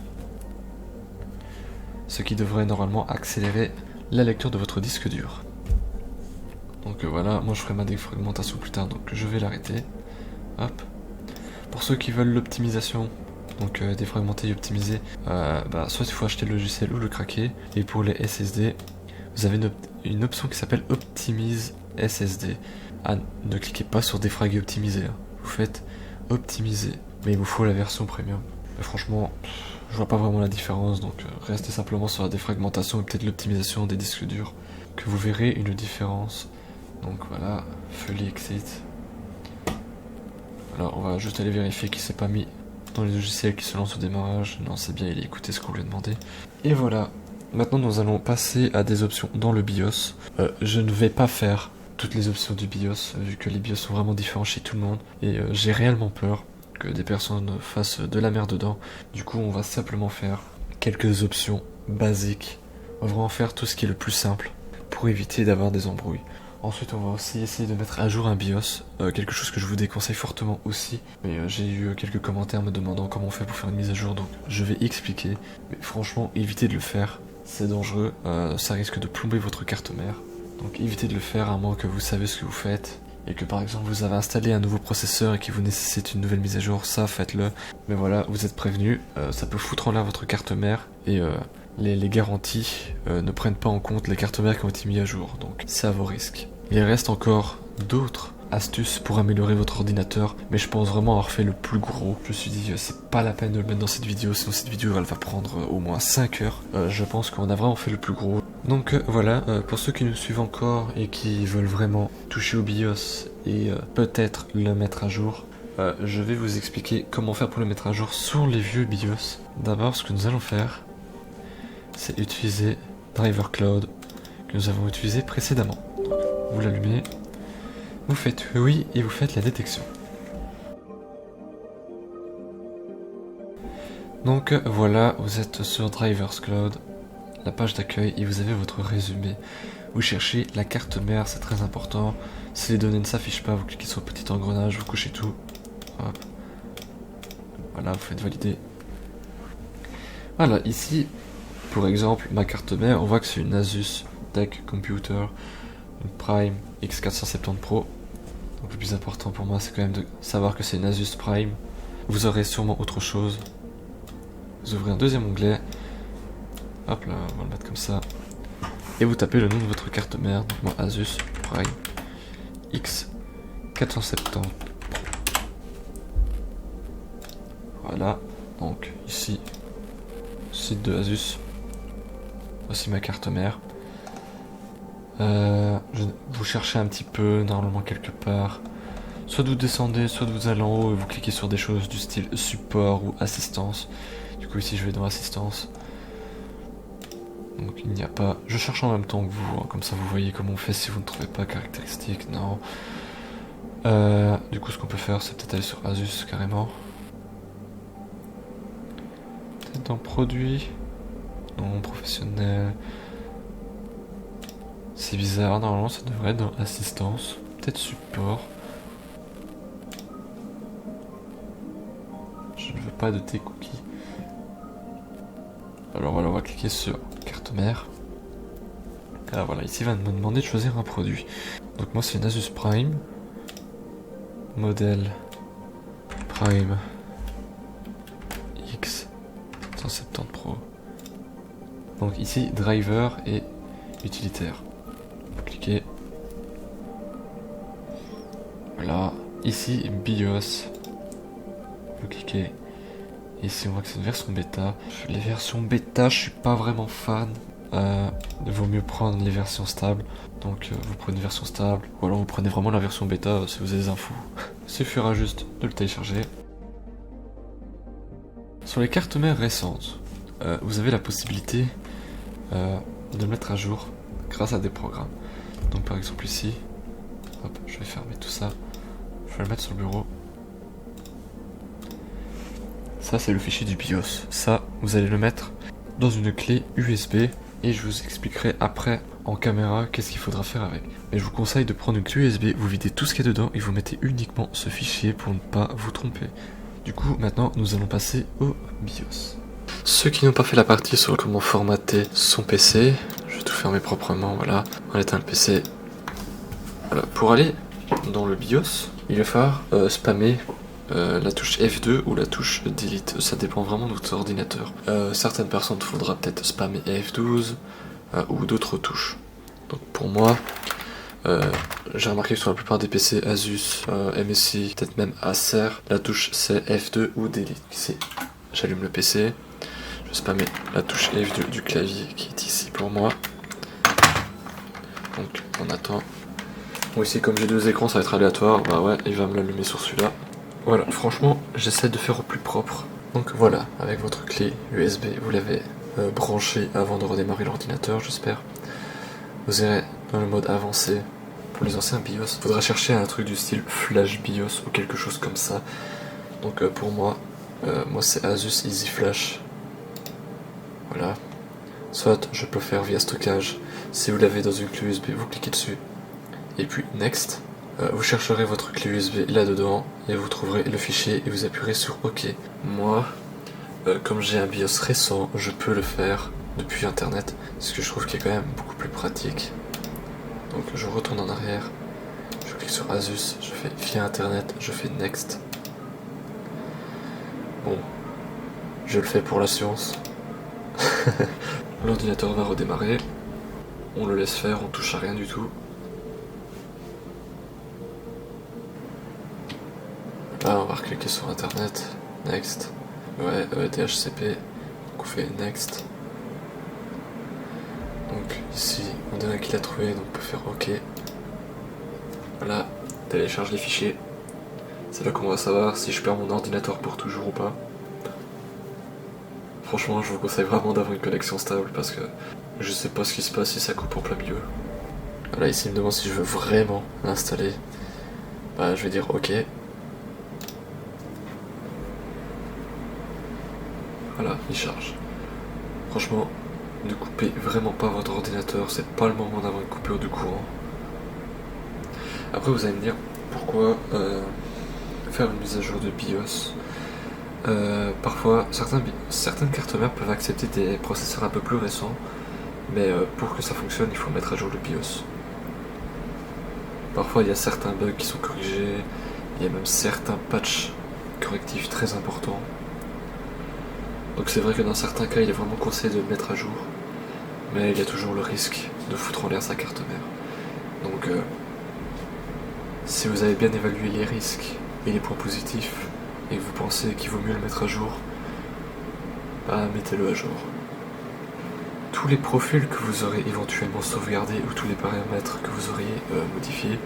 Ce qui devrait normalement accélérer la lecture de votre disque dur. Donc voilà, moi je ferai ma défragmentation plus tard, donc je vais l'arrêter. Hop. Pour ceux qui veulent l'optimisation, donc défragmenter et optimiser, soit il faut acheter le logiciel ou le craquer. Et pour les SSD, vous avez une option qui s'appelle Optimise SSD. Ah, ne cliquez pas sur défrag et optimiser, hein. Vous faites optimiser. Mais il vous faut la version premium. Mais franchement, je vois pas vraiment la différence, donc restez simplement sur la défragmentation et peut-être l'optimisation des disques durs, que vous verrez une différence. Donc voilà, Fully Exit. Alors on va juste aller vérifier qu'il s'est pas mis dans les logiciels qui se lancent au démarrage. Non, c'est bien, il a écouté ce qu'on lui a demandé. Et voilà, maintenant nous allons passer à des options dans le BIOS. Je ne vais pas faire toutes les options du BIOS, vu que les BIOS sont vraiment différents chez tout le monde. Et j'ai réellement peur que des personnes fassent de la merde dedans. Du coup, on va simplement faire quelques options basiques. On va vraiment faire tout ce qui est le plus simple pour éviter d'avoir des embrouilles. Ensuite, on va aussi essayer de mettre à jour un BIOS, quelque chose que je vous déconseille fortement aussi. Mais j'ai eu quelques commentaires me demandant comment on fait pour faire une mise à jour, donc je vais expliquer. Mais franchement, évitez de le faire, c'est dangereux, ça risque de plomber votre carte mère. Donc évitez de le faire à moins que vous savez ce que vous faites. Et que par exemple vous avez installé un nouveau processeur et qui vous nécessite une nouvelle mise à jour, ça faites-le. Mais voilà, vous êtes prévenus, ça peut foutre en l'air votre carte mère et les garanties ne prennent pas en compte les cartes mères qui ont été mises à jour, donc c'est à vos risques. Il reste encore d'autres astuces pour améliorer votre ordinateur, mais je pense vraiment avoir fait le plus gros. Je me suis dit c'est pas la peine de le mettre dans cette vidéo, sinon cette vidéo elle va prendre au moins 5 heures. Je pense qu'on a vraiment fait le plus gros. Donc voilà, pour ceux qui nous suivent encore et qui veulent vraiment toucher au BIOS et peut-être le mettre à jour, je vais vous expliquer comment faire pour le mettre à jour sur les vieux BIOS. D'abord, ce que nous allons faire, c'est utiliser Driver Cloud que nous avons utilisé précédemment. vous l'allumez, vous faites oui et vous faites la détection. Donc voilà, vous êtes sur Drivers Cloud, la page d'accueil, et vous avez votre résumé. Vous cherchez la carte mère, c'est très important. Si les données ne s'affichent pas, vous cliquez sur le petit engrenage, vous cochez tout. Hop. Voilà, vous faites valider. Voilà, ici, pour exemple, ma carte mère, on voit que c'est une Asus DEC Computer, une Prime X470 Pro. Donc le plus important pour moi, c'est quand même de savoir que c'est une Asus Prime. Vous aurez sûrement autre chose. Vous ouvrez un deuxième onglet. Hop là, on va le mettre comme ça. Et vous tapez le nom de votre carte mère, donc moi Asus Prime X470 Pro. Voilà, donc ici, site de Asus. Voici ma carte mère. Vous cherchez un petit peu, normalement quelque part. Soit vous descendez, soit vous allez en haut et vous cliquez sur des choses du style support ou assistance. Du coup ici je vais dans assistance. Donc il n'y a pas... Je cherche en même temps que vous, hein, comme ça vous voyez comment on fait si vous ne trouvez pas caractéristiques, non. Du coup ce qu'on peut faire c'est peut-être aller sur Asus carrément. Peut-être dans produit. Non, professionnel. C'est bizarre, normalement ça devrait être dans assistance. Peut-être support. Je ne veux pas de tes cookies. Alors voilà, on va cliquer sur carte mère. Alors voilà, ici il va me demander de choisir un produit. Donc moi c'est une Asus Prime. Modèle Prime X170 Pro. Donc ici driver et utilitaire. Vous cliquez. Voilà. Ici BIOS. Vous cliquez. Ici on voit que c'est une version bêta. Les versions bêta, je suis pas vraiment fan. Il vaut mieux prendre les versions stables. Donc vous prenez une version stable. Ou alors vous prenez vraiment la version bêta si vous avez des infos. Il suffira juste de le télécharger. Sur les cartes mères récentes, vous avez la possibilité de le mettre à jour grâce à des programmes. Donc par exemple ici, hop, je vais fermer tout ça. Je vais le mettre sur le bureau. Ça c'est le fichier du BIOS. Ça, vous allez le mettre dans une clé USB et je vous expliquerai après en caméra qu'est-ce qu'il faudra faire avec. Mais je vous conseille de prendre une clé USB, vous videz tout ce qu'il y a dedans et vous mettez uniquement ce fichier pour ne pas vous tromper. Du coup, maintenant, nous allons passer au BIOS. Ceux qui n'ont pas fait la partie sur comment formater son PC, je vais tout fermer proprement, voilà. On éteint le PC. Voilà. Pour aller dans le BIOS, il va falloir spammer la touche F2 ou la touche Delete. Ça dépend vraiment de votre ordinateur. Certaines personnes, il faudra peut-être spammer F12 ou d'autres touches. Donc pour moi, j'ai remarqué que sur la plupart des PC Asus, MSI, peut-être même Acer, la touche c'est F2 ou Delete. Ici, j'allume le PC, je vais spammer la touche F2 du clavier qui est ici pour moi. Donc on attend. Bon ici comme j'ai deux écrans ça va être aléatoire, bah ouais il va me l'allumer sur celui-là. Voilà, franchement j'essaie de faire au plus propre. Donc voilà, avec votre clé USB, vous l'avez branché avant de redémarrer l'ordinateur j'espère. Vous irez dans le mode avancé. Pour les anciens BIOS, il faudra chercher un truc du style Flash BIOS ou quelque chose comme ça. Donc pour moi c'est Asus Easy Flash. Voilà. Soit je peux faire via stockage. Si vous l'avez dans une clé USB, vous cliquez dessus. Et puis Next. Vous chercherez votre clé USB là-dedans et vous trouverez le fichier et vous appuierez sur OK. Moi, comme j'ai un BIOS récent, je peux le faire depuis internet, ce que je trouve qui est quand même beaucoup plus pratique. Donc je retourne en arrière, je clique sur Asus, je fais via internet, je fais Next. Bon, je le fais pour la science. L'ordinateur va redémarrer, on le laisse faire, on touche à rien du tout. Là on va recliquer sur internet, Next, ouais, DHCP, donc on fait Next. Donc ici, on dirait qu'il a trouvé, donc on peut faire OK. Voilà, télécharge les fichiers. C'est là qu'on va savoir si je perds mon ordinateur pour toujours ou pas. Franchement, je vous conseille vraiment d'avoir une connexion stable parce que je sais pas ce qui se passe si ça coupe en plein milieu. Voilà, ici il me demande si je veux vraiment l'installer. Bah je vais dire ok. Voilà, il charge. Franchement, ne coupez vraiment pas votre ordinateur, c'est pas le moment d'avoir une coupure de courant. Après vous allez me dire pourquoi faire une mise à jour de BIOS. Parfois, certaines cartes mères peuvent accepter des processeurs un peu plus récents, mais pour que ça fonctionne, il faut mettre à jour le BIOS. Parfois, il y a certains bugs qui sont corrigés, il y a même certains patchs correctifs très importants. Donc c'est vrai que dans certains cas, il est vraiment conseillé de le mettre à jour, mais il y a toujours le risque de foutre en l'air sa carte mère. Donc, si vous avez bien évalué les risques et les points positifs, et que vous pensez qu'il vaut mieux le mettre à jour, bah mettez-le à jour. Tous les profils que vous aurez éventuellement sauvegardés ou tous les paramètres que vous auriez modifiés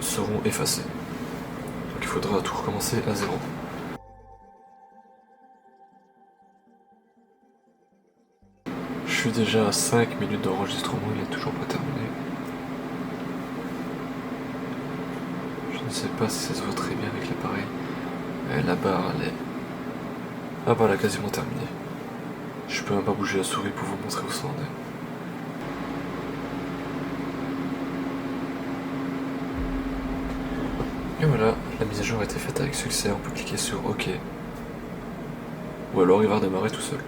seront effacés. Donc il faudra tout recommencer à zéro. Je suis déjà à 5 minutes d'enregistrement, il est toujours pas terminé. Je ne sais pas si ça se voit très bien avec l'appareil. La barre elle est... Ah bah elle a quasiment terminé. Je peux même pas bouger la souris pour vous montrer où ça en est. Et voilà, la mise à jour a été faite avec succès, on peut cliquer sur OK. Ou alors il va redémarrer tout seul.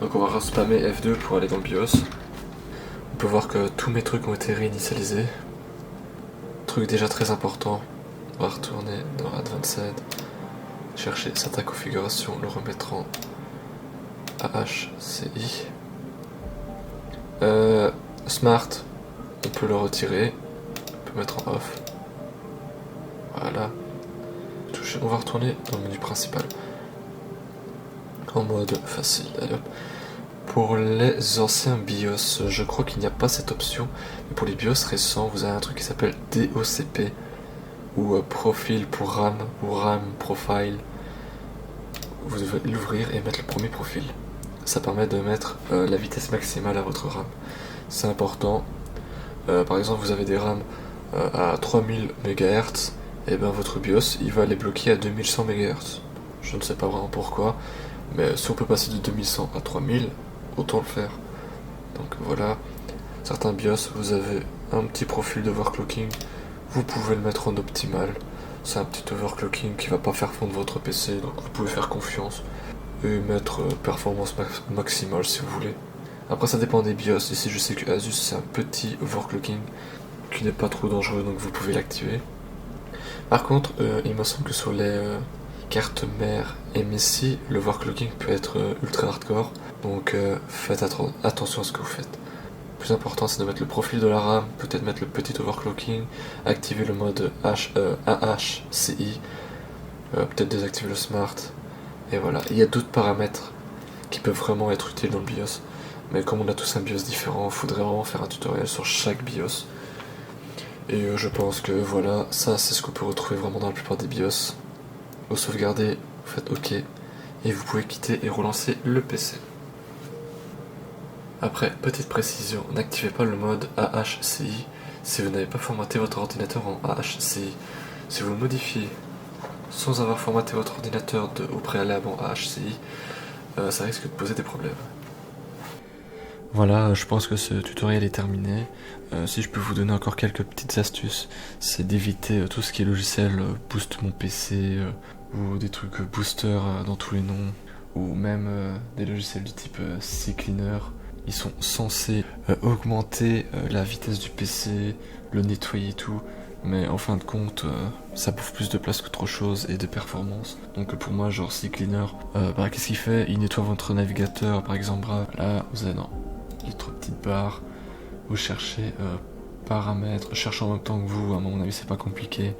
Donc on va spammer F2 pour aller dans le BIOS. On peut voir que tous mes trucs ont été réinitialisés. Truc déjà très important, on va retourner dans Advanced, chercher certaines configurations, le remettre en AHCI. Smart, on peut le retirer, on peut mettre en off. Voilà. On va retourner dans le menu principal. En mode facile. Allez hop. Pour les anciens BIOS, je crois qu'il n'y a pas cette option. Mais pour les BIOS récents, vous avez un truc qui s'appelle DOCP. Ou profil pour RAM, ou RAM profile. Vous devez l'ouvrir et mettre le premier profil. Ça permet de mettre la vitesse maximale à votre RAM. C'est important. Par exemple, vous avez des RAM à 3000 MHz, et bien votre BIOS il va les bloquer à 2100 MHz. Je ne sais pas vraiment pourquoi, mais si on peut passer de 2100 à 3000, autant le faire. Donc voilà, certains BIOS, vous avez un petit profil d'overclocking, vous pouvez le mettre en optimal. C'est un petit overclocking qui va pas faire fondre votre PC, donc vous pouvez faire confiance et mettre performance maximale si vous voulez. Après ça dépend des BIOS, ici je sais que Asus c'est un petit overclocking qui n'est pas trop dangereux, donc vous pouvez l'activer. Par contre, il me semble que sur les cartes mères MSI, le overclocking peut être ultra hardcore, donc faites attention à ce que vous faites. Le plus important c'est de mettre le profil de la RAM, peut-être mettre le petit overclocking, activer le mode AHCI, peut-être désactiver le smart, et voilà. Il y a d'autres paramètres qui peuvent vraiment être utiles dans le BIOS, mais comme on a tous un BIOS différent, il faudrait vraiment faire un tutoriel sur chaque BIOS. Et je pense que voilà, ça c'est ce qu'on peut retrouver vraiment dans la plupart des BIOS. Vous sauvegardez, vous faites OK, et vous pouvez quitter et relancer le PC. Après, petite précision, n'activez pas le mode AHCI si vous n'avez pas formaté votre ordinateur en AHCI. Si vous le modifiez sans avoir formaté votre ordinateur au préalable en AHCI, ça risque de poser des problèmes. Voilà, je pense que ce tutoriel est terminé. Si je peux vous donner encore quelques petites astuces, c'est d'éviter tout ce qui est logiciel boost mon PC ou des trucs booster dans tous les noms, ou même des logiciels du type CCleaner. Ils sont censés augmenter la vitesse du PC, le nettoyer et tout, mais en fin de compte, ça bouffe plus de place qu'autre chose et de performance. Donc pour moi, genre CCleaner, qu'est-ce qu'il fait? Il nettoie votre navigateur, par exemple, là, vous avez dans les trois petites barres, vous cherchez paramètres, cherchez en même temps que vous, à mon avis c'est pas compliqué.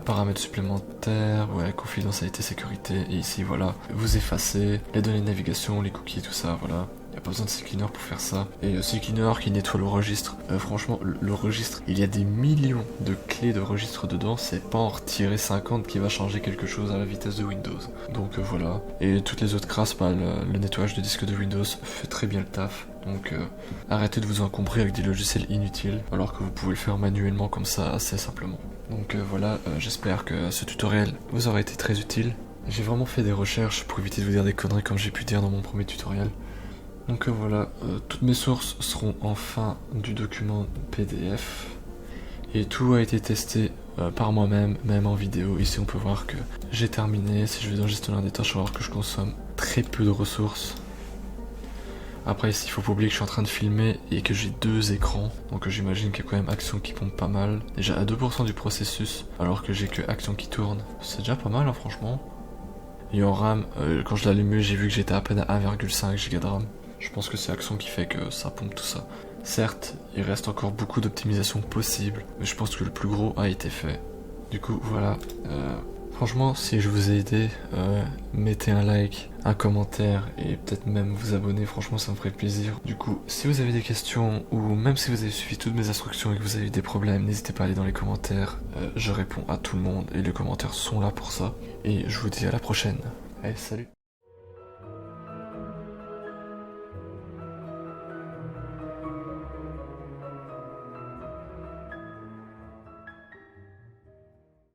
Paramètres supplémentaires, ouais, confidentialité, sécurité, et ici voilà, vous effacez les données de navigation, les cookies, tout ça, voilà. a pas besoin de CCleaner pour faire ça. Et CCleaner qui nettoie le registre, franchement le registre, il y a des millions de clés de registre dedans, c'est pas en retirer 50 qui va changer quelque chose à la vitesse de Windows. Donc voilà, et toutes les autres crasses, bah, le nettoyage de disque de Windows fait très bien le taf. Donc arrêtez de vous encombrer avec des logiciels inutiles alors que vous pouvez le faire manuellement comme ça assez simplement. Donc voilà, j'espère que ce tutoriel vous aura été très utile. J'ai vraiment fait des recherches pour éviter de vous dire des conneries comme j'ai pu dire dans mon premier tutoriel. Donc voilà, toutes mes sources seront en fin du document PDF. Et tout a été testé par moi-même, même en vidéo. Ici on peut voir que j'ai terminé. Si je vais dans gestionnaire des tâches, on va voir que je consomme très peu de ressources. Après ici il faut pas oublier que je suis en train de filmer et que j'ai 2 écrans. Donc j'imagine qu'il y a quand même Action qui pompe pas mal. Déjà à 2% du processus alors que j'ai que Action qui tourne. C'est déjà pas mal hein, franchement. Et en RAM, quand je l'allume, j'ai vu que j'étais à peine à 1,5 Go de RAM. Je pense que c'est Action qui fait que ça pompe tout ça. Certes, il reste encore beaucoup d'optimisation possible, mais je pense que le plus gros a été fait. Du coup, voilà. Franchement, si je vous ai aidé, mettez un like, un commentaire et peut-être même vous abonner, franchement ça me ferait plaisir. Du coup, si vous avez des questions ou même si vous avez suivi toutes mes instructions et que vous avez eu des problèmes, n'hésitez pas à aller dans les commentaires. Je réponds à tout le monde et les commentaires sont là pour ça. Et je vous dis à la prochaine. Allez, salut!